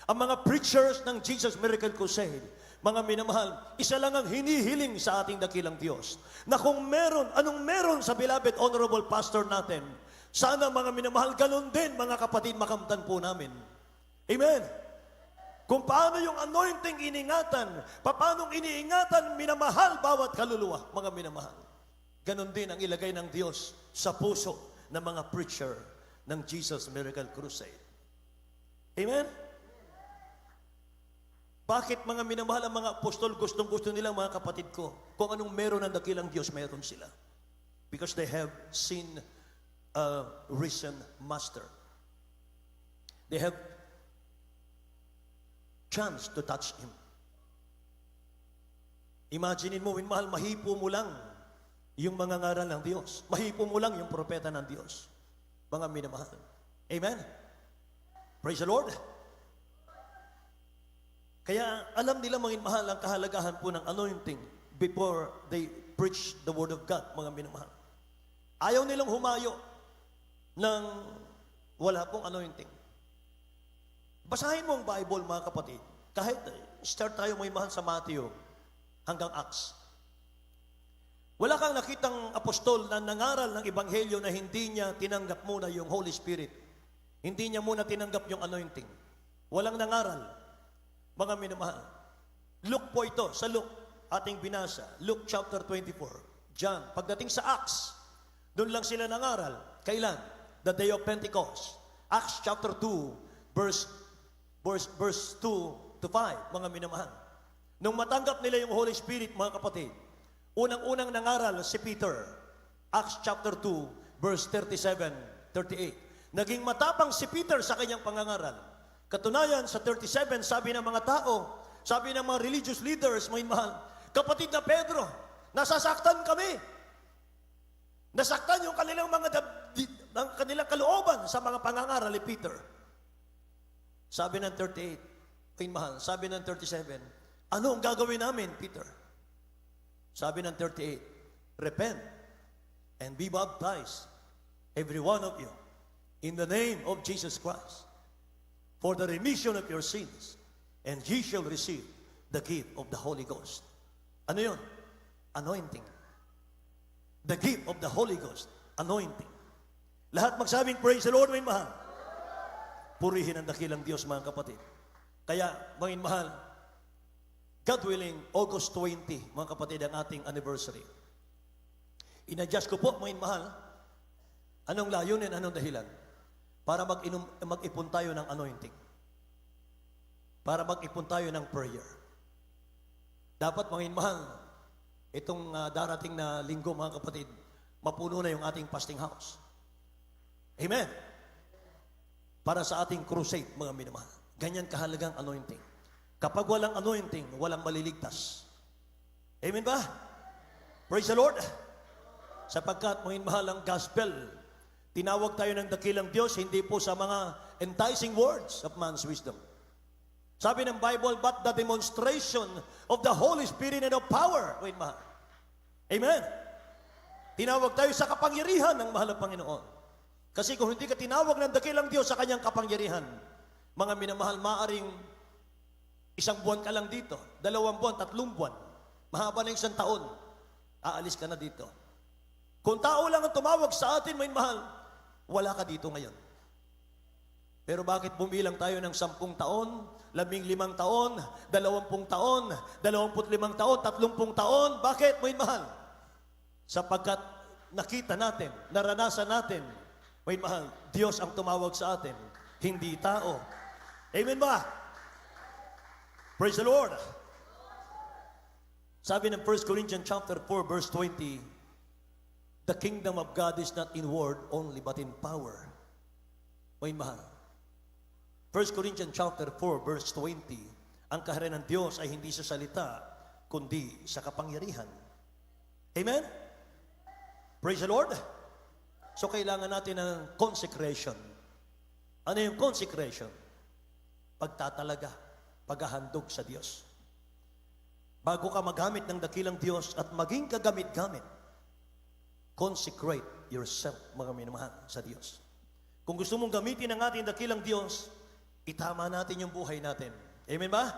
Ang mga preachers ng Jesus Miracle Crusade, mga minamahal, isa lang ang hinihiling sa ating dakilang Diyos. Na kung meron, anong meron sa beloved honorable pastor natin, sana, mga minamahal, ganon din, mga kapatid, makamtan po namin. Amen. Kung paano yung anointing iningatan, paano iniingatan, minamahal bawat kaluluwa, mga minamahal. Ganon din ang ilagay ng Diyos sa puso ng mga preacher ng Jesus Miracle Crusade. Amen? Bakit, mga minamahal, ang mga apostol, gustong-gusto nila, mga kapatid ko, kung anong meron ng dakilang Diyos, meron sila. Because they have seen a risen master. They have chance to touch Him. Imaginin mo, minamahal, mahipo mo lang yung mga ngaral ng Diyos. Mahipo mo lang yung propeta ng Diyos. Mga minamahal. Amen? Praise the Lord. Kaya alam nila mga minamahal ang kahalagahan po ng anointing before they preach the word of God, mga minamahal. Ayaw nilang humayo ng wala pong anointing. Basahin mo ang Bible, mga kapatid. Kahit start tayo mga minamahal sa Matthew hanggang Acts. Wala kang nakitang apostol na nangaral ng ebanghelyo na hindi niya tinanggap muna yung Holy Spirit. Hindi niya muna tinanggap yung anointing. Walang nangaral. Mga minamahal. Luke po ito, sa Luke, ating binasa. Luke chapter 24. John, pagdating sa Acts, doon lang sila nangaral. Kailan? The day of Pentecost. Acts chapter 2, verse 2 to 5, mga minamahal. Nung matanggap nila yung Holy Spirit, mga kapatid, unang-unang nangaral si Peter. Acts chapter 2, verse 37, 38. Naging matapang si Peter sa kanyang pangangaral. Katunayan, sa 37, sabi ng mga tao, sabi ng mga religious leaders, mga mahal, kapatid na Pedro, nasasaktan kami. Nasaktan yung kanilang kanilang kalooban sa mga pangangaral ni Peter. Sabi ng 38, mga mahal, sabi ng 37, ano ang gagawin namin, Peter? Sabi ng 38, repent and be baptized, every one of you, in the name of Jesus Christ, for the remission of your sins, and ye shall receive the gift of the Holy Ghost. Ano yun? Anointing. The gift of the Holy Ghost. Anointing. Lahat magsabing, praise the Lord, mga mahal. Purihin ang dakilang Diyos, mga kapatid. Kaya, mga mahal, God willing, August 20, mga kapatid, ang ating anniversary. Inadjust ko po, mga mahal, anong layunin, anong dahilan? Para mag-ipon tayo ng anointing. Para mag-ipon tayo ng prayer. Dapat, mga mahal, itong darating na linggo, mga kapatid, mapuno na yung ating fasting house. Amen. Para sa ating crusade, mga minamahal. Ganyan kahalagang anointing. Kapag walang anointing, walang maliligtas. Amen ba? Praise the Lord. Sapagkat, mga mahal, ang gospel, tinawag tayo ng dakilang Diyos, hindi po sa mga enticing words of man's wisdom. Sabi ng Bible, but the demonstration of the Holy Spirit and of power. Wait, mahal. Amen. Tinawag tayo sa kapangyarihan ng mahal na Panginoon. Kasi kung hindi ka tinawag ng dakilang Diyos sa kanyang kapangyarihan, mga minamahal, maaring 1 buwan ka lang dito, 2 buwan, 3 buwan, mahaba na 1 taon, aalis ka na dito. Kung tao lang ang tumawag sa atin, may mahal, wala ka dito ngayon. Pero bakit bumilang tayo ng 10 taon, 15 taon, 20 taon, 25 taon, 30 taon? Bakit, may mahal? Sapagkat nakita natin, naranasan natin, may mahal, Diyos ang tumawag sa atin, hindi tao. Amen ba? Praise the Lord. Sabi ng 1 Corinthians chapter 4, verse 20, the kingdom of God is not in word only, but in power. May mahal. 1 Corinthians chapter 4, verse 20, ang kaharian ng Diyos ay hindi sa salita, kundi sa kapangyarihan. Amen? Praise the Lord. So kailangan natin ng consecration. Ano yung consecration? Pagtatalaga, paghahandog sa Diyos. Bago ka magamit ng dakilang Diyos at maging kagamit-gamit, consecrate yourself, mga minamahal, sa Diyos. Kung gusto mong gamitin ang ating dakilang Diyos, itama natin yung buhay natin. Amen ba?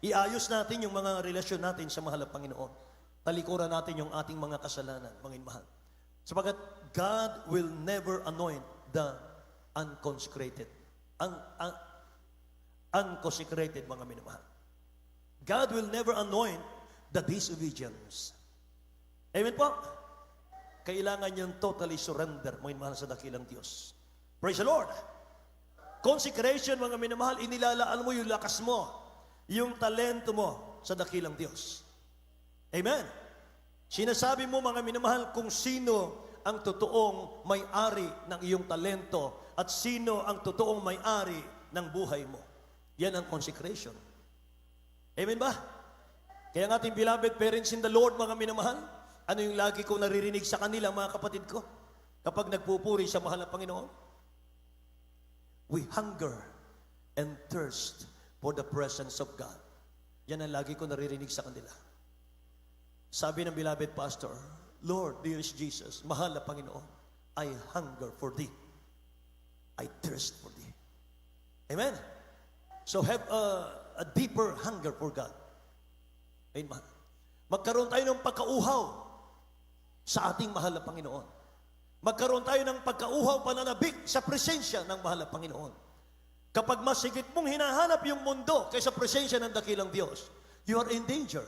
Iayos natin yung mga relasyon natin sa mahal na Panginoon. Talikuran natin yung ating mga kasalanan, mga minamahal. Sapagat God will never anoint the unconsecrated. Unconsecrated, mga minamahal. God will never anoint the disobedience. Amen po? Kailangan niyang totally surrender, mga minamahal, sa dakilang Diyos. Praise the Lord. Consecration, mga minamahal, inilalaan mo yung lakas mo, yung talento mo sa dakilang Diyos. Amen. Sinasabi mo, mga minamahal, kung sino ang totoong may-ari ng iyong talento at sino ang totoong may-ari ng buhay mo. Yan ang consecration. Amen ba? Kaya ng ating beloved parents in the Lord, mga minamahal, ano yung lagi kong naririnig sa kanila, mga kapatid ko, kapag nagpupuri sa mahal na Panginoon? We hunger and thirst for the presence of God. Yan ang lagi ko naririnig sa kanila. Sabi ng beloved pastor, Lord, dearest Jesus, mahal na Panginoon, I hunger for Thee. I thirst for Thee. Amen? So have a deeper hunger for God. Amen. Magkaroon tayo ng pagkauhaw sa ating mahal na Panginoon. Magkaroon tayo ng pagkauhaw pananabik sa presensya ng mahal na Panginoon. Kapag mas higit mong hinahanap yung mundo kaysa presensya ng dakilang Diyos, you are in danger.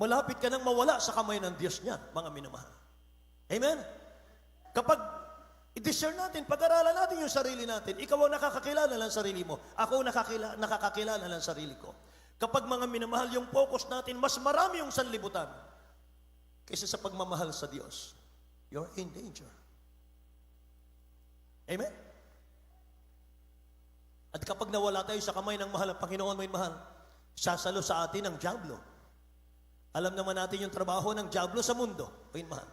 Malapit ka nang mawala sa kamay ng Diyos niyan, mga minamahal. Amen? Kapag i-discern natin, pag-aralan natin yung sarili natin, ikaw ang nakakakilala ng sarili mo, ako ang nakakakilala ng sarili ko. Kapag mga minamahal yung focus natin, mas marami yung sanlibutan kaysa sa pagmamahal sa Diyos. You're in danger. Amen? At kapag nawala tayo sa kamay ng mahal ng Panginoon, may mahal, sasalo sa atin ang diablo. Alam naman natin yung trabaho ng diablo sa mundo. May mahal.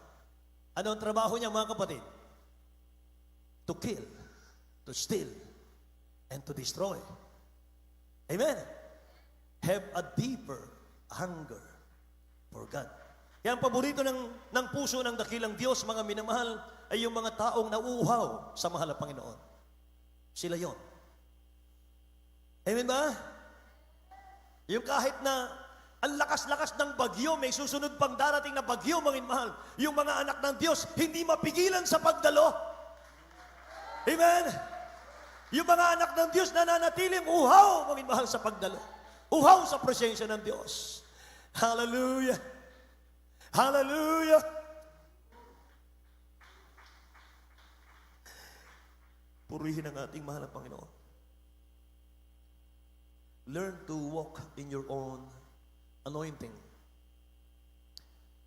Ano ang trabaho niya, mga kapatid? To kill, to steal, and to destroy. Amen? Have a deeper hunger for God. Yan, paborito ng puso ng dakilang Diyos, mga minamahal, ay yung mga taong nauuhaw sa mahal na Panginoon. Sila yon. Amen ba? Yung kahit na ang lakas-lakas ng bagyo, may susunod pang darating na bagyo, mga minamahal, yung mga anak ng Diyos, hindi mapigilan sa pagdalo. Amen? Yung mga anak ng Diyos nananatiling uhaw, mga minamahal, sa pagdalo. Uhaw sa presensya ng Diyos. Hallelujah! Hallelujah! Purihin ang ating mahal na Panginoon. Learn to walk in your own anointing.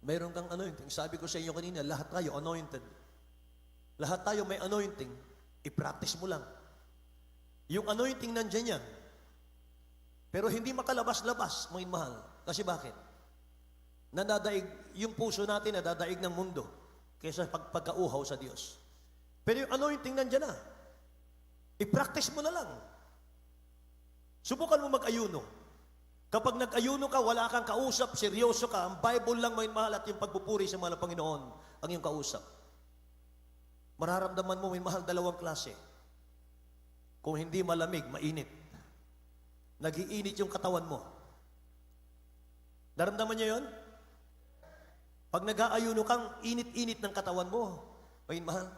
Mayroon kang anointing. Sabi ko sa inyo kanina, lahat tayo anointed. Lahat tayo may anointing. I-practice mo lang. Yung anointing nandiyan yan. Pero hindi makalabas-labas, mga mahal. Kasi bakit? Nadadaig, yung puso natin nadadaig ng mundo kaysa pagkauhaw sa Diyos. Pero yung anointing nandiyan na. I-practice mo na lang. Subukan mo mag-ayuno. Kapag nag-ayuno ka, wala kang kausap, seryoso ka, ang Bible lang may mahal at yung pagpupuri sa mahal na Panginoon ang iyong kausap. Mararamdaman mo may mahal dalawang klase. Kung hindi malamig, mainit. Nag-iinit yung katawan mo. Naramdaman niyo yun? Pag nag-aayuno kang, init-init ng katawan mo. May mahal.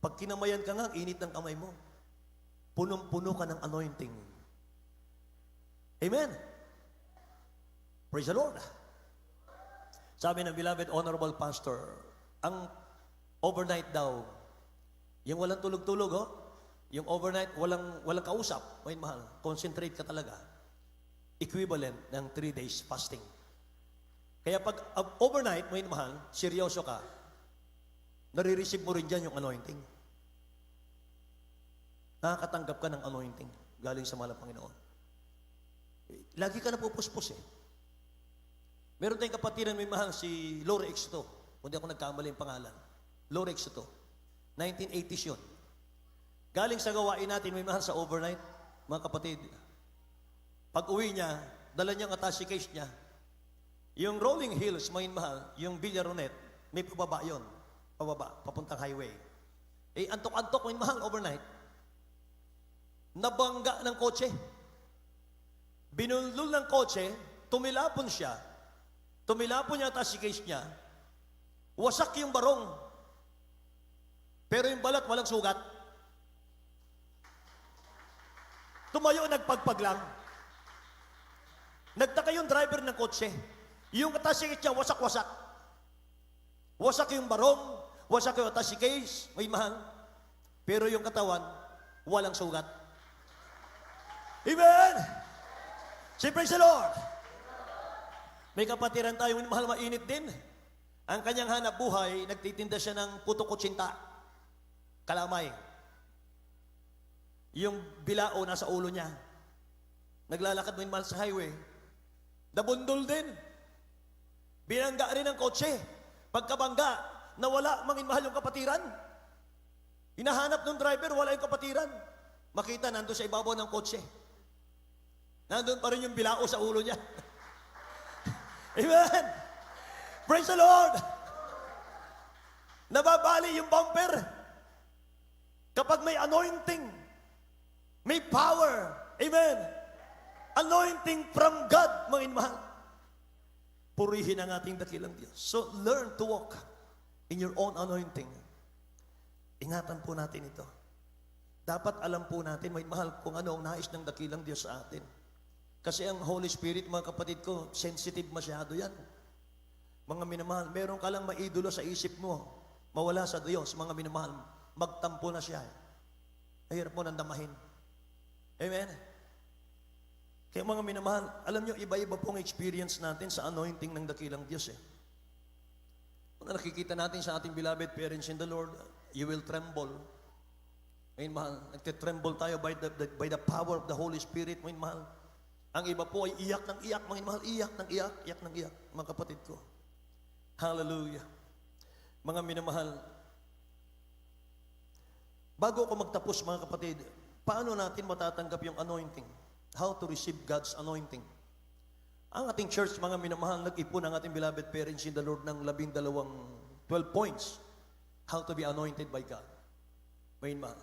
Pag kinamayan ka nga, init ng kamay mo. Punong-puno ka ng anointing. Amen. Praise the Lord. Sabi ng beloved honorable pastor, ang overnight daw, yung walang tulog-tulog, yung overnight, walang kausap, may mahal, concentrate ka talaga. Equivalent ng 3 days fasting. Kaya pag overnight, may mahal, seryoso ka, nare-receive mo rin dyan yung anointing. Nakakatanggap ka ng anointing galing sa mahal na Panginoon. Lagi ka napupuspos eh. Meron tayong kapatiran may mahal, si Lore Exito. Kung di ako nagkamali yung pangalan. Lore Exito. 1980s yun. Galing sa gawain natin may mahal sa overnight, mga kapatid. Pag uwi niya, dala niyang attache case niya. Yung Rolling Hills, may mahal, yung Villaronet, may pababa yun. Pababa, papuntang highway. Eh, antok-antok may mahal overnight. Nabangga ng kotse. Binulol ng kotse, tumilapon siya. Tumilapon niya ang attache case niya. Wasak yung barong. Pero yung balat walang sugat. Tumayo, nagpagpag lang. Nagtaka yung driver ng kotse. Yung attache case niya, wasak-wasak. Wasak yung barong, wasak yung attache case, may mahal. Pero yung katawan, walang sugat. Amen! Say praise the Lord! May kapatiran tayo, mahal, mainit din. Ang kanyang hanap buhay, nagtitinda siya ng puto kutsinta. Kalamay. Yung bilao nasa ulo niya. Naglalakad mo mahal sa highway. Nabundol din. Binangga rin ang kotse. Pagkabangga, nawala mahal yung kapatiran. Hinahanap ng driver, wala yung kapatiran. makita nandun sa ibabaw ng kotse. Nandun pa rin yung bilao sa ulo niya. Amen! Praise the Lord! Nababali yung bumper. Kapag may anointing, may power. Amen! Anointing from God, mga inmahal. Purihin ang ating dakilang Diyos. So, learn to walk in your own anointing. Ingatan po natin ito. Dapat alam po natin, mga inmahal, kung ano ang nais ng dakilang Diyos sa atin. Kasi ang Holy Spirit, mga kapatid ko, sensitive masyado yan. Mga minamahal, meron ka lang maidolo sa isip mo, mawala sa Diyos, mga minamahal, magtampo na siya. Mahirap mo nang damahin. Amen? Kaya mga minamahal, alam nyo, iba-iba pong experience natin sa anointing ng dakilang Diyos eh. Kung nakikita natin sa ating beloved parents in the Lord, you will tremble. Ngayon mahal, nagtitremble tayo by the power of the Holy Spirit, ngayon mahal. Ang iba po ay iyak ng iyak, mga mahal, iyak ng iyak, iyak ng iyak, mga kapatid ko. Hallelujah. Mga minamahal, bago ako magtapos, mga kapatid, paano natin matatanggap yung anointing? How to receive God's anointing? Ang ating church, mga minamahal, nag-ipon ang ating beloved parents in the Lord ng 12 points. How to be anointed by God. Mga minamahal.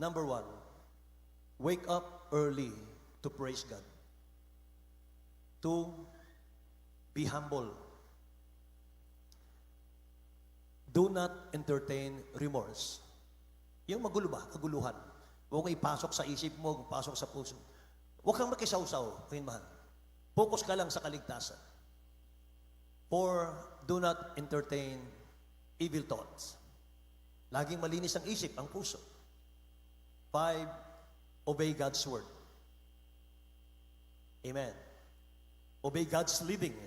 Number 1, wake up early to praise God. 2, be humble. Do not entertain remorse. Yung magulo ba? Kaguluhan. Huwag kang ipasok sa isip mo, pasok sa puso. Huwag kang makisaw-saw, mahal. Focus ka lang sa kaligtasan. 4, do not entertain evil thoughts. Laging malinis ang isip, ang puso. 5, obey God's word. Amen. Obey God's leading.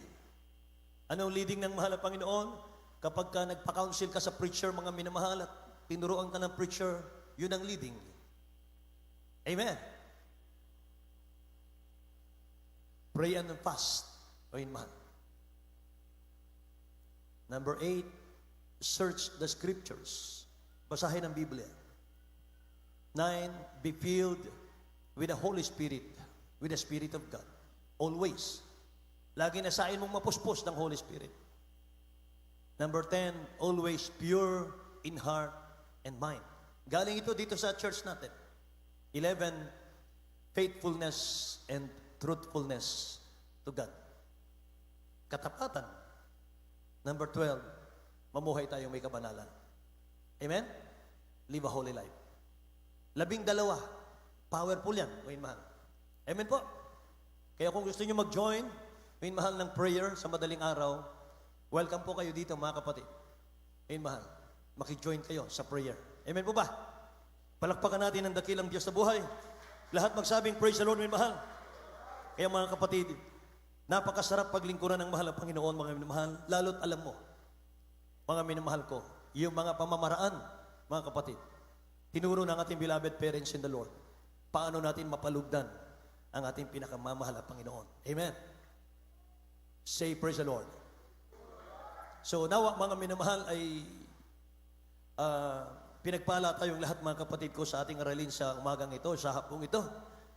Anong leading ng mahal na Panginoon? Kapag ka nagpa-counsel ka sa preacher, mga minamahal, at tinuruan ka ng preacher, yun ang leading. Amen. Pray and fast. Ayun, mahal. Number 8, search the scriptures. Basahin ang Biblia. 9, be filled with the Holy Spirit, with the Spirit of God. Always. Lagi nasain mong mapuspos ng Holy Spirit. Number 10, always pure in heart and mind. Galing ito dito sa church natin. 11, faithfulness and truthfulness to God. Katapatan. Number 12, mamuhay tayong may kabanalan. Amen? Live a holy life. 12, powerful yan, may mahal. Amen po? Kaya kung gusto nyo mag-join, may mahal ng prayer sa madaling araw, welcome po kayo dito, mga kapatid. May mahal, maki-join kayo sa prayer. Amen po ba? Palakpakan natin ang dakilang Diyos sa buhay. Lahat magsabing, praise the Lord, may mahal. Kaya mga kapatid, napakasarap paglingkuran ng mahal ng Panginoon, mga minamahal, lalo't alam mo, mga minamahal ko, yung mga pamamaraan, mga kapatid, tinuro ng ating beloved parents in the Lord, paano natin mapalugdan ang ating pinakamamahal na Panginoon. Amen. Say, praise the Lord. So, nawa mga minamahal ay pinagpala tayong lahat, mga kapatid ko, sa ating aralin sa umagang ito, sa hapong ito.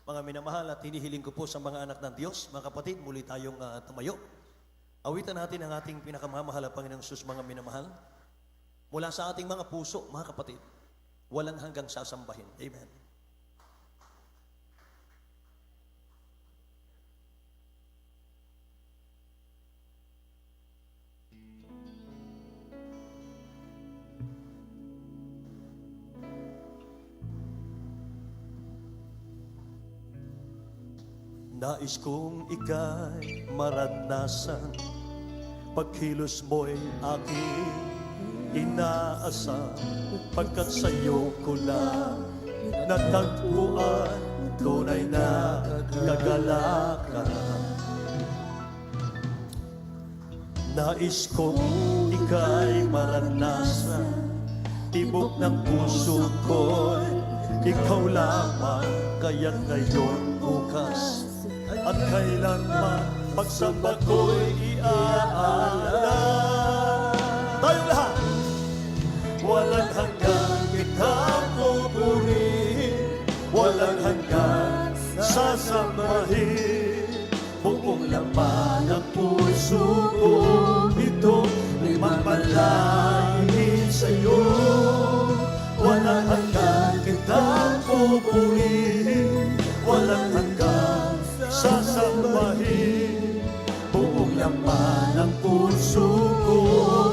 Mga minamahal, at hinihiling ko po sa mga anak ng Diyos, mga kapatid, muli tayong tumayo. Awitan natin ang ating pinakamamahal na Panginoong Sus, mga minamahal. Mula sa ating mga puso, mga kapatid, walang hanggang sasambahin. Amen. Nais kong ika'y maranasan, pagkilos mo'y aking inaasam, pagkat sa'yo ko lang natagpuan tunay na kagalakan. Nais kong ika'y maranasan, tibok ng puso ko'y ikaw lamang, kaya't ngayon bukas at kailanman pagsamba ko'y iaalala. Tayong lahat, walang hanggang kitang pupurihin. sasambahin. Buong laman ng puso ko, ito ay mamalangin sa'yo. Walang hanggang kitang pupurihin, walang hanggang sasambahin. Buong laman ng puso ko,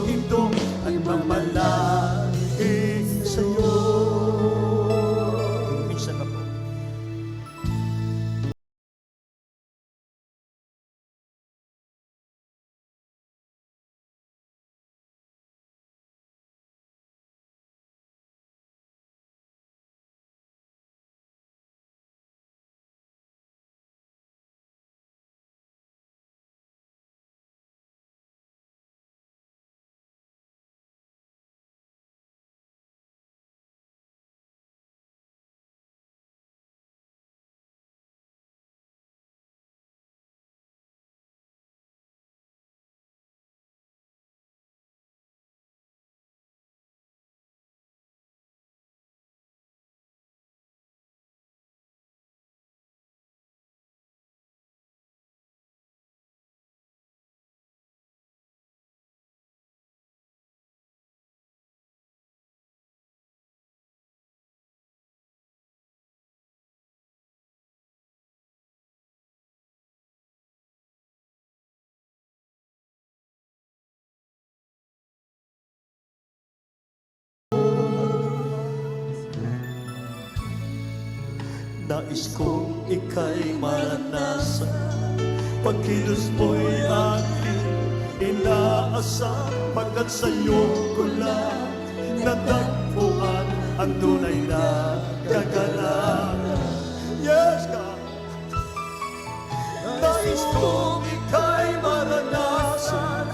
ito ay mamalangin sa'yo. Minsan na po. Nais kong ika'y maranasan, pagkilos mo'y aking inaasam, pagkat sa'yo ko lang natagpuan ang tunay na kagalakan. Yes, God! Nais kong ika'y maranasan,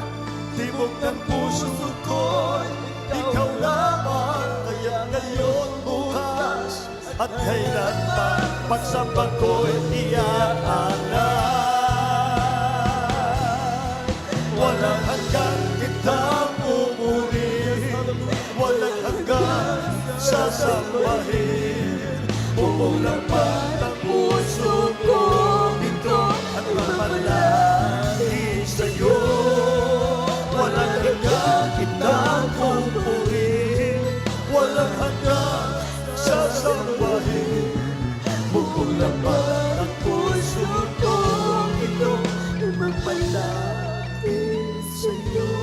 tibok ng puso ko'y ikaw lamang, kaya ngayon bukas at kailanman pagsamba ko'y iaalay. Walang hanggang kitang pupurihin, walang hanggang sasambahin. Buong laman ng puso ko, ito at mamalangin sa'yo. Walang hanggang kitang pupurihin, walang hanggang sasambahin. Buong laman ng puso ko, ito ay magpalapit sa'yo.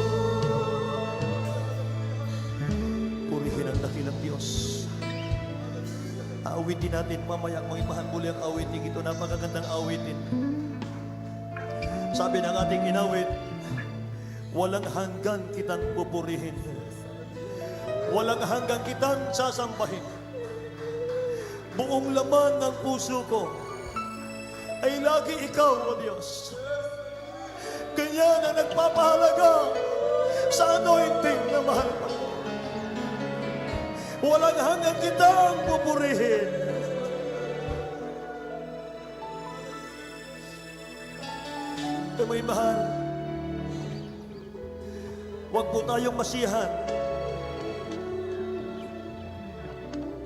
Purihin ang dakilang Diyos. Aawitin natin mamaya kung imahan muli ang awitin ito. Napakagandang awitin. Sabi ng ating inawit, walang hanggan kitang pupurihin, walang hanggang kitang sasambahin. Buong laman ng puso ko ay lagi ikaw, O Diyos. Kanya na nagpapahalaga sa anointing na mahal mo. Walang hanggang kitang pupurihin. May mahal, huwag po tayong masiyahan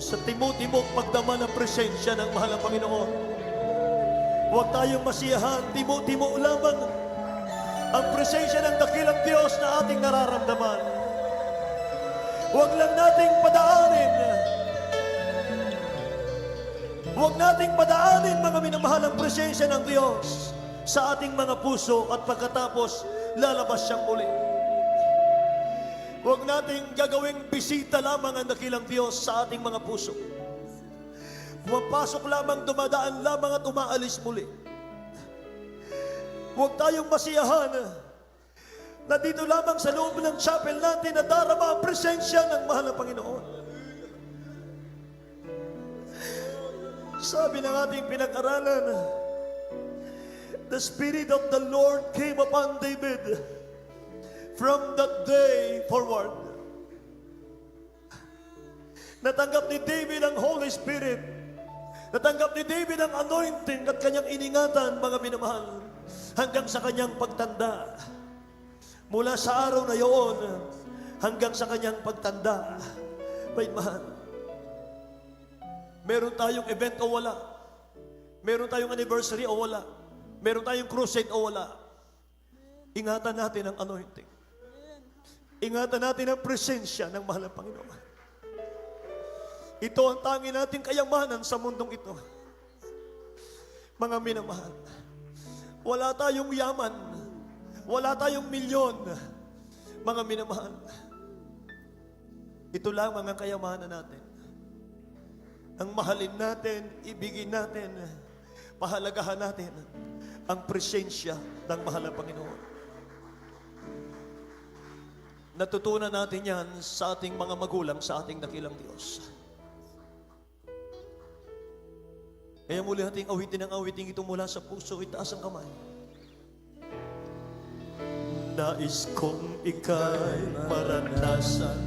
sa timo-timok pagdama ng presensya ng mahal na Panginoon. Huwag tayong masiyahan, timo-timo lamang ang presensya ng dakilang Diyos na ating nararamdaman. Huwag lang nating padaanin, huwag nating padaanin, mga minamahal, ang presensya ng Diyos sa ating mga puso at pagkatapos lalabas siyang muli. Huwag nating gagawing bisita lamang ang dakilang Diyos sa ating mga puso. Pumapasok lamang, dumadaan lamang at umaalis muli. Huwag tayong masiyahan na dito lamang sa loob ng chapel natin na darama ang presensya ng mahal na Panginoon. Sabi ng ating pinag-aralan, the Spirit of the Lord came upon David from that day forward. Natanggap ni David ang Holy Spirit. Natanggap ni David ang anointing at kanyang iningatan, mga minamahal, hanggang sa kanyang pagtanda. Mula sa araw na iyon hanggang sa kanyang pagtanda. May mahal, meron tayong event o wala, Meron tayong anniversary o wala. Meron tayong crusade o wala. Ingatan natin ang anointing. Ingatan natin ang presensya ng mahal na Panginoon. Ito ang tangi nating kayamanan sa mundong ito. Mga minamahal, wala tayong yaman, wala tayong milyon. Mga minamahal, ito lamang ang kayamanan natin. Ang mahalin natin, ibigin natin, pahalagahan natin ang presensya ng mahal na Panginoon. Natutunan natin yan sa ating mga magulang, sa ating dakilang Diyos. Kaya muli nating awitin ang awiting ito mula sa puso, itaas ang kamay. Nais kong ika'y maranasan,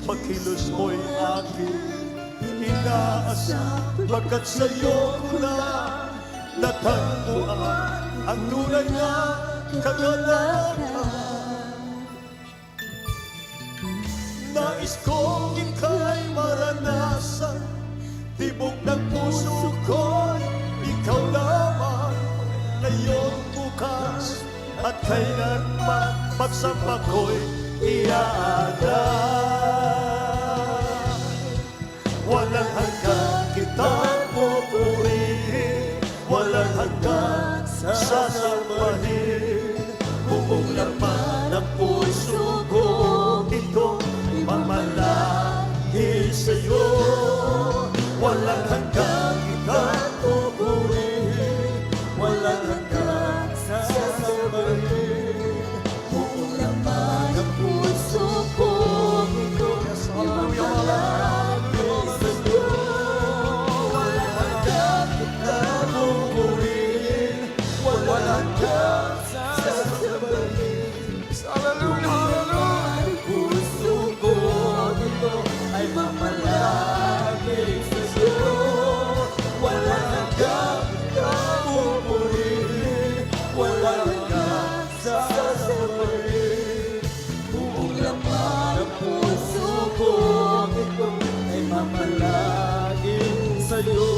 pagkilos mo'y aking inaasam, pagkat sa'yo ko na natagpuan ang tunay na kagalakan. Nais kong ika'y maranasan, tibok ng puso ko'y ikaw lamang, ngayon, bukas, at kailanman pagsamba ko'y iaadan. Walang hanggang kitang pupurihin, walang hanggang sasambahin, buong laman ng puso ko, itong mamalaki sa'yo. Walang hanggang kitang pupurihin, walang hanggang sasambahin, buong laman ng puso ko, ito ay mamalaki sa'yo. Walang hanggang kitang pupurihin, walang hanggang sasambahin, hallelujah, puso ko, ito ay mamalaki sa'yo. Walang hanggang pupurihin, walang hanggang sasambahin, buong laman ng puso ko, ito ay mamalagi sa'yo.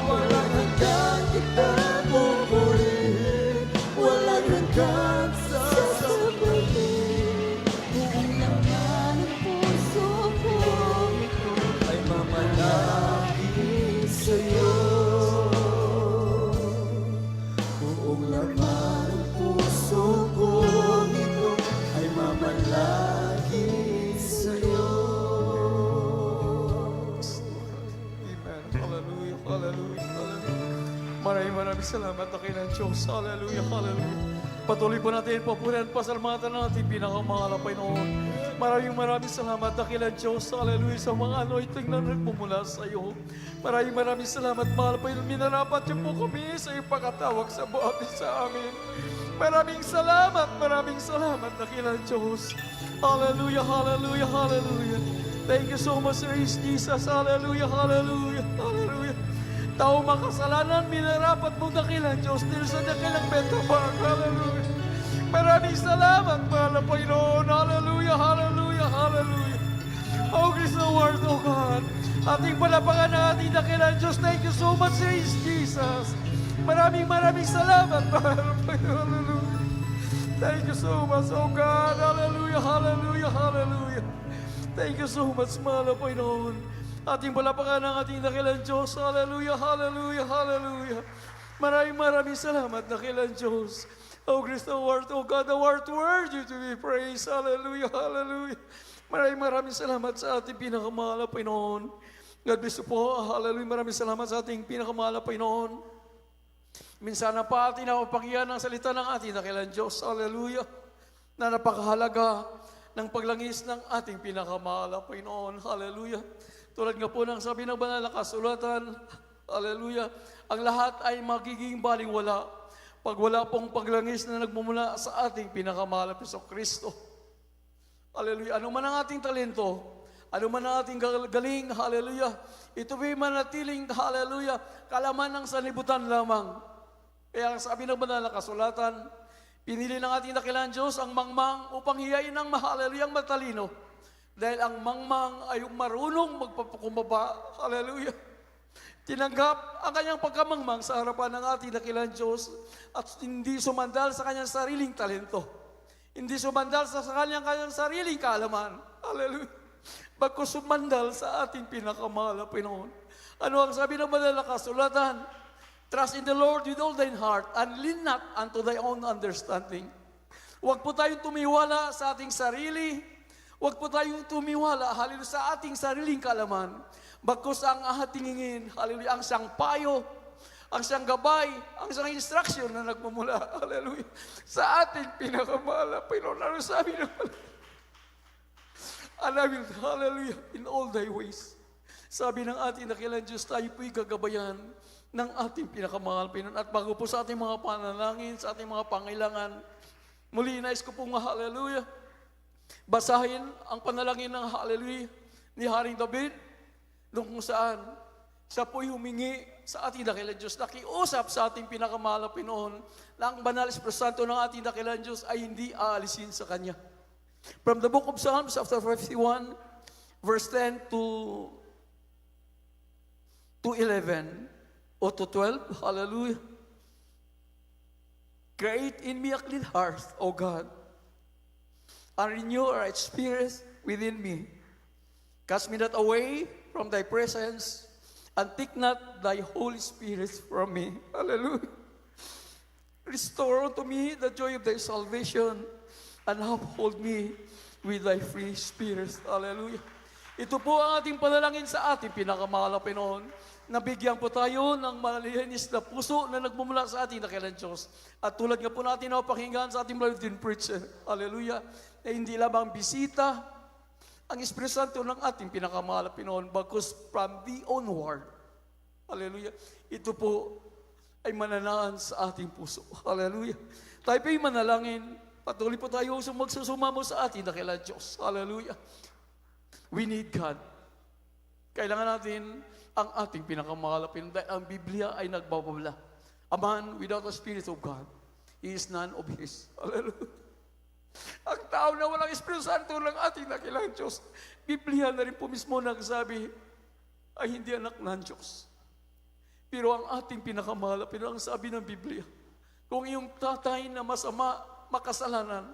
Walang hanggang kitang pupurihin, walang hanggang sasambahin, buong laman ng puso ko, ito ay mamalagi sa'yo. Buong laman ng puso ko, ito ay mamalagi sa'yo. Amen. Hallelujah, hallelujah, hallelujah. Maraming salamat na kailan Diyos. Hallelujah, hallelujah. Patuloy po natin, papurihan, pasalamatan natin, pinakamahal na Panginoon. Maraming salamat na kailan Diyos. Hallelujah, sa mga anointing na nagmumula sa iyo. Maraming salamat, mahal Panginoon. Minarapat niyo po kami sa iyong pagkatawag sa buhat sa amin. Maraming salamat na kailan Diyos. Hallelujah, hallelujah, hallelujah. Thank you so much, praise Jesus. Hallelujah, hallelujah, hallelujah. Tao makasalanan, minarapat mo dakilan Diyos dito sa dakilang Betabag. Hallelujah. Maraming salamat, mahal na Panginoon. Hallelujah, hallelujah, hallelujah. Oh, Kristo, Lord, oh God. Ating palapakan na ating dakilan Diyos. Thank you so much, praise Jesus. Maraming salamat, mahal na Panginoon. Hallelujah. Thank you so much, oh God. Hallelujah, hallelujah, hallelujah. Thank you so much, mahal na Panginoon. Ating palapakan ng ating dakilan Diyos. Hallelujah, hallelujah, hallelujah. Maraming salamat dakilan Diyos. Oh, Kristo, Lord, oh God, thou art worthy to be praised. Hallelujah, hallelujah. Maraming salamat sa ating pinakamahal na Panginoon. God bless you po. Hallelujah. Maraming salamat sa ating pinakamahal na Panginoon. Minsan na pa ating napapakinggan ang salita ng ating dakilan Diyos. Hallelujah. Na napakahalaga ng paglangis ng ating pinakamahal na Panginoon. Hallelujah. Tulad nga po ng sabi ng banal na kasulatan, hallelujah, ang lahat ay magiging balingwala pag wala pong paglangis na nagmumula sa ating pinakamahal na Kristo. Hallelujah. Ano man ang ating talento, ano man ang ating galing, hallelujah, ito ay manatiling, hallelujah, kalaman ng sanlibutan lamang. Kaya ang sabi ng banal na kasulatan, pinili ng ating dakilang Diyos ang mangmang upang hiyain ng hallelujah, ang matalino. Dahil ang mangmang ay marunong magpapakumbaba. Hallelujah. Tinanggap ang kanyang pagkamangmang sa harapan ng ating dakilang Diyos at hindi sumandal sa kanyang sariling talento. Hindi sumandal sa kanyang sariling kaalaman. Hallelujah. Bagkus sumandal sa ating pinakamahal na Pinoon. Ano ang sabi ng banal na kasulatan? Trust in the Lord with all thine heart and lean not unto thy own understanding. Huwag po tayong tumiwala sa ating sarili. Huwag po tayong tumiwala, hallelujah, sa ating sariling kaalaman. Bagkus ang ating hingin, hallelujah, ang siyang payo, ang siyang gabay, ang siyang instruction na nagmumula, hallelujah, sa ating pinakamahal na Pinoon. Ano sabi naman? And I will, hallelujah, in all thy ways. Sabi ng ating dakilang Diyos, tayo po'y gagabayan ng ating pinakamahal Pinoon. At bago po sa ating mga panalangin, sa ating mga pangailangan, muli nais ko pong hallelujah, basahin ang panalangin ng hallelujah ni Haring David, doon kung saan siya po'y humingi sa ating dakilang Diyos, nakiusap sa ating pinakamahal na Pinoon, na ang banal Espiritu Santo ng ating dakilang Diyos ay hindi aalisin sa Kanya. From the book of Psalms, chapter 51, verse 10 to 11, or to 12, hallelujah. Create in me a clean heart, O God, and renew a right spirit within me. Cast me not away from thy presence, and take not thy Holy Spirit from me. Hallelujah. Restore unto me the joy of thy salvation, and uphold me with thy free spirit. Hallelujah. Ito po ang ating panalangin sa ating pinakamahal na Pinoon. Nabigyan po tayo ng malinis na puso na nagmumula sa ating dakilang Diyos. At tulad nga po natin na pakinggan sa ating Lord din preacher, hallelujah, na hindi lamang bisita ang Espiritu Santo ng ating pinakamahal na Pinoon, bagkus from the onward, hallelujah, ito po ay mananaan sa ating puso. Hallelujah. Tayo po'y manalangin. Patuloy po tayo magsusumamo sa ating dakilang Diyos. Hallelujah. We need God. Kailangan natin ang ating pinakamahal na Pinoon dahil ang Biblia ay nagbababla. A man without the Spirit of God, he is none of His. Hallelujah. Ang tao na walang Espiritu Santo ng ating dakilang Diyos, Biblia na rin po mismo nagsabi, ay hindi anak ng Diyos. Pero ang ating pinakamahal na Pinoon, ang sabi ng Biblia, kung iyong tatay na masama, makasalanan,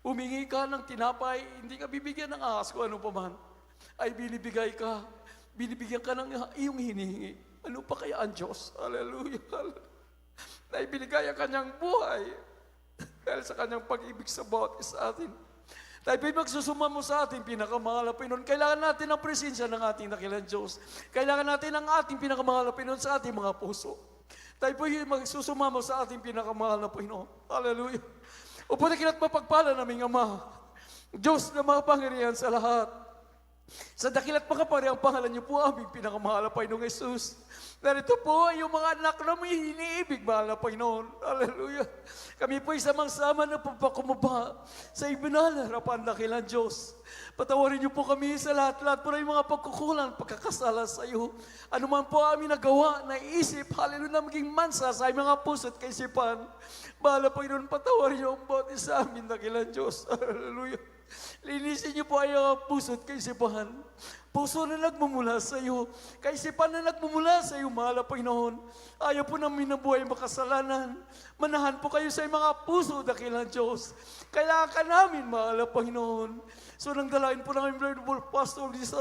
humingi ka ng tinapay, hindi ka bibigyan ng ahas kung ano pa man, ay binibigyan ka ng iyong hinihingi. Ano pa kaya ang Diyos? Hallelujah. Na ibinigay ang kanyang buhay dahil sa kanyang pag-ibig sa bawat isa atin. Tayo po'y magsusumamo sa ating pinakamahal na Pinoon. Kailangan natin ang presensya ng ating dakilang Diyos. Kailangan natin ang ating pinakamahal na Pinoon sa ating mga puso. Tayo po'y magsusumamo sa ating pinakamahal na Pinoon. Hallelujah. Upo na kina't mapagpala naming Ama, Diyos na makapangyarihan sa lahat. Sa dakila't makapangyarihang pangalan niyo po aming pinakamahal na Panginoong Jesus. Narito po ay yung mga anak na may iniibig, mahal na Panginoon. Hallelujah. Kami po ay samang-sama na papakumaba sa ibinal na harapan dakilang Diyos. Patawarin niyo po kami sa lahat-lahat po na yung mga pagkukulang, pagkakasala sa iyo. Ano man po aming nagawa, naisip, hallelujah, na maging mansa sa aming mga puso at kaisipan. Mahal na Panginoon, patawarin niyo ang bawat isa amin dakilang Diyos. Hallelujah. Linisin niyo po ay puso at kaisipan. Puso na nagmumula sa iyo. Kaisipan na nagmumula sa iyo, mahal na Panginoon. Ayaw po namin na buhay makasalanan. Manahan po kayo sa mga puso, dakilang Diyos. Kailangan ka namin, mahal na Panginoon. So nang dalain po namin, Lord, Pastor, Lisa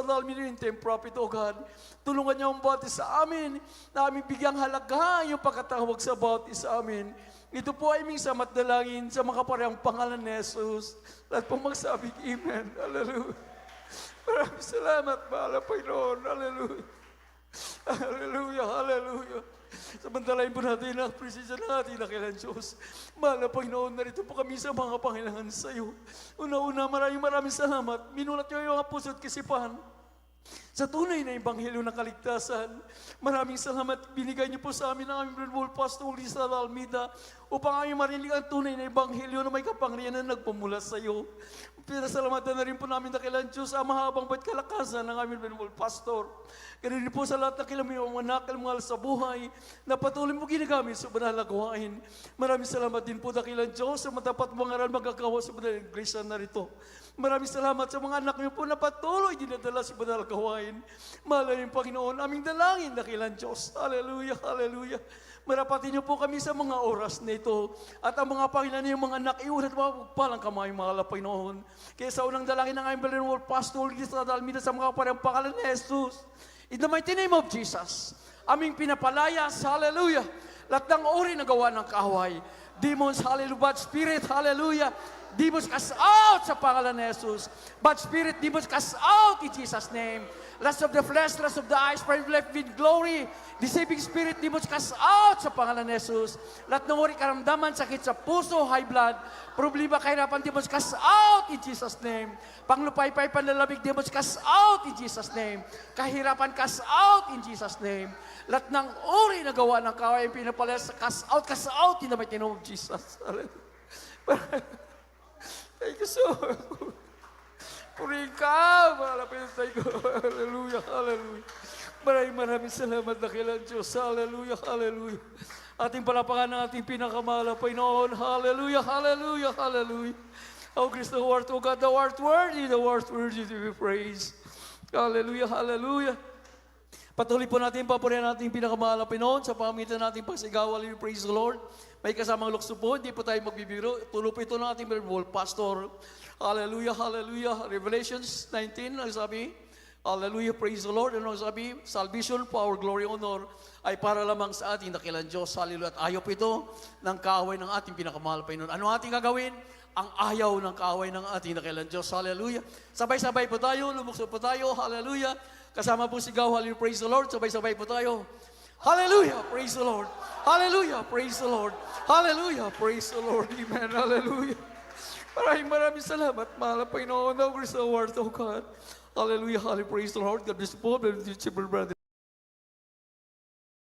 Prophet, O God, tulungan niyo ang bawat isa amin, na aming bigyang halaga yung pagkatawag sa bawat isa amin. Ito po ay aming samat dalangin sa makaparehang pangalan ni Jesus. Lahat pong magsabing Amen. Hallelujah. Maraming salamat, mahal na Panginoon. Hallelujah. Hallelujah. Hallelujah. Samantalain po natin ang presensya ng ating dakilang Diyos. Mahal na Panginoon, narito po kami sa mga pangailangan sa iyo. Una-una, maraming salamat. Minulat niyo yung mga puso at kisipan sa tunay na Ebanghelyo ng kaligtasan. Maraming salamat. Binigay niyo po sa amin ang aming Lord Pastor Lisa Almeida upang aming marinig ang tunay na Ebanghelyo na may kapangyarihan na nagpumula sa iyo. Pinasalamatan na rin po namin dakilang Diyos ang mahabang ba't kalakasan ng aming Lord Pastor. Ganun din po sa lahat na kilamiyong anak, kalmungal sa buhay na patuloy mo ginagamit sa banal na gawain. Maraming salamat din po dakilang Diyos sa matapat mga aral magagawa sa banal na iglesia na rito. Maraming salamat sa mga anak niyo po na patuloy dinadala sa banal na gawain. gawain. Mahal namin Panginoon, aming dalangin dakilan Diyos. Hallelujah, hallelujah. Marapatin niyo po kami sa mga oras na ito. At ang mga Panginoon yung mga anak, iunat mapagpalang kamay, mahal na Panginoon. Kaya sa unang dalangin ng aming Belenwal Pastor, sa dalmina sa mga parang pangalan ni Jesus. In the mighty name of Jesus, aming pinapalayas, hallelujah. Lahat ng uri na gawa ng kaaway. Demons, hallelujah. Bad spirit, hallelujah. Demons cast out sa pangalan ni Jesus. Bad spirit, demons cast out in Jesus' name. Lust of the flesh, lust of the eyes, pride of life with glory. Deceiving spirit, demons cast out sa pangalan ni Jesus. Lahat ng uri karamdaman, sakit sa puso, high blood, problema, kahirapan, demons cast out in Jesus' name. Panglupay-pay, panlalabig, demons cast out in Jesus' name. Kahirapan, cast out in Jesus' name. Lahat ng uri na gawa ng kaway, pinapalayas, cast out in the mighty name of Jesus. Thank you so much. Purihin ka, malapit tayo ko. Hallelujah, hallelujah. Maraming salamat na kailan Diyos. Hallelujah, hallelujah. Ating palapakan ng ating pinakamahal na Panginoon. Hallelujah, hallelujah, hallelujah. Oh, Kristo, thou art, O God, thou art worthy to be praised. Hallelujah, hallelujah. Patuloy po natin, papurihan natin pinakamahal na Panginoon sa pamamagitan natin pagsigaw. Hallelujah, praise the Lord. May kasamang lukso po, hindi po tayo magbibiro. Tulo po ito ng ating Belenwal Pastor. Hallelujah, hallelujah. Revelations 19, ang sabi, hallelujah, praise the Lord. Ano ang sabi? Salvation, power, glory, honor ay para lamang sa ating dakilang Diyos. Hallelujah. At ayaw po ito ng kaaway ng ating pinakamahal pa Panginoon. Ano ating gagawin? Ang ayaw ng kaaway ng ating dakilang Diyos. Hallelujah. Sabay-sabay po tayo, lumukso po tayo. Hallelujah. Kasama po sigaw, hallelujah, praise the Lord. Sabay-sabay po tayo. Hallelujah, praise the Lord. Hallelujah, praise the Lord. Hallelujah, praise the Lord. Amen, hallelujah. Maraming salamat, mahal na Panginoon. Now, Christ, the word of God. Hallelujah, hallelujah, praise the Lord. God bless you po, brother.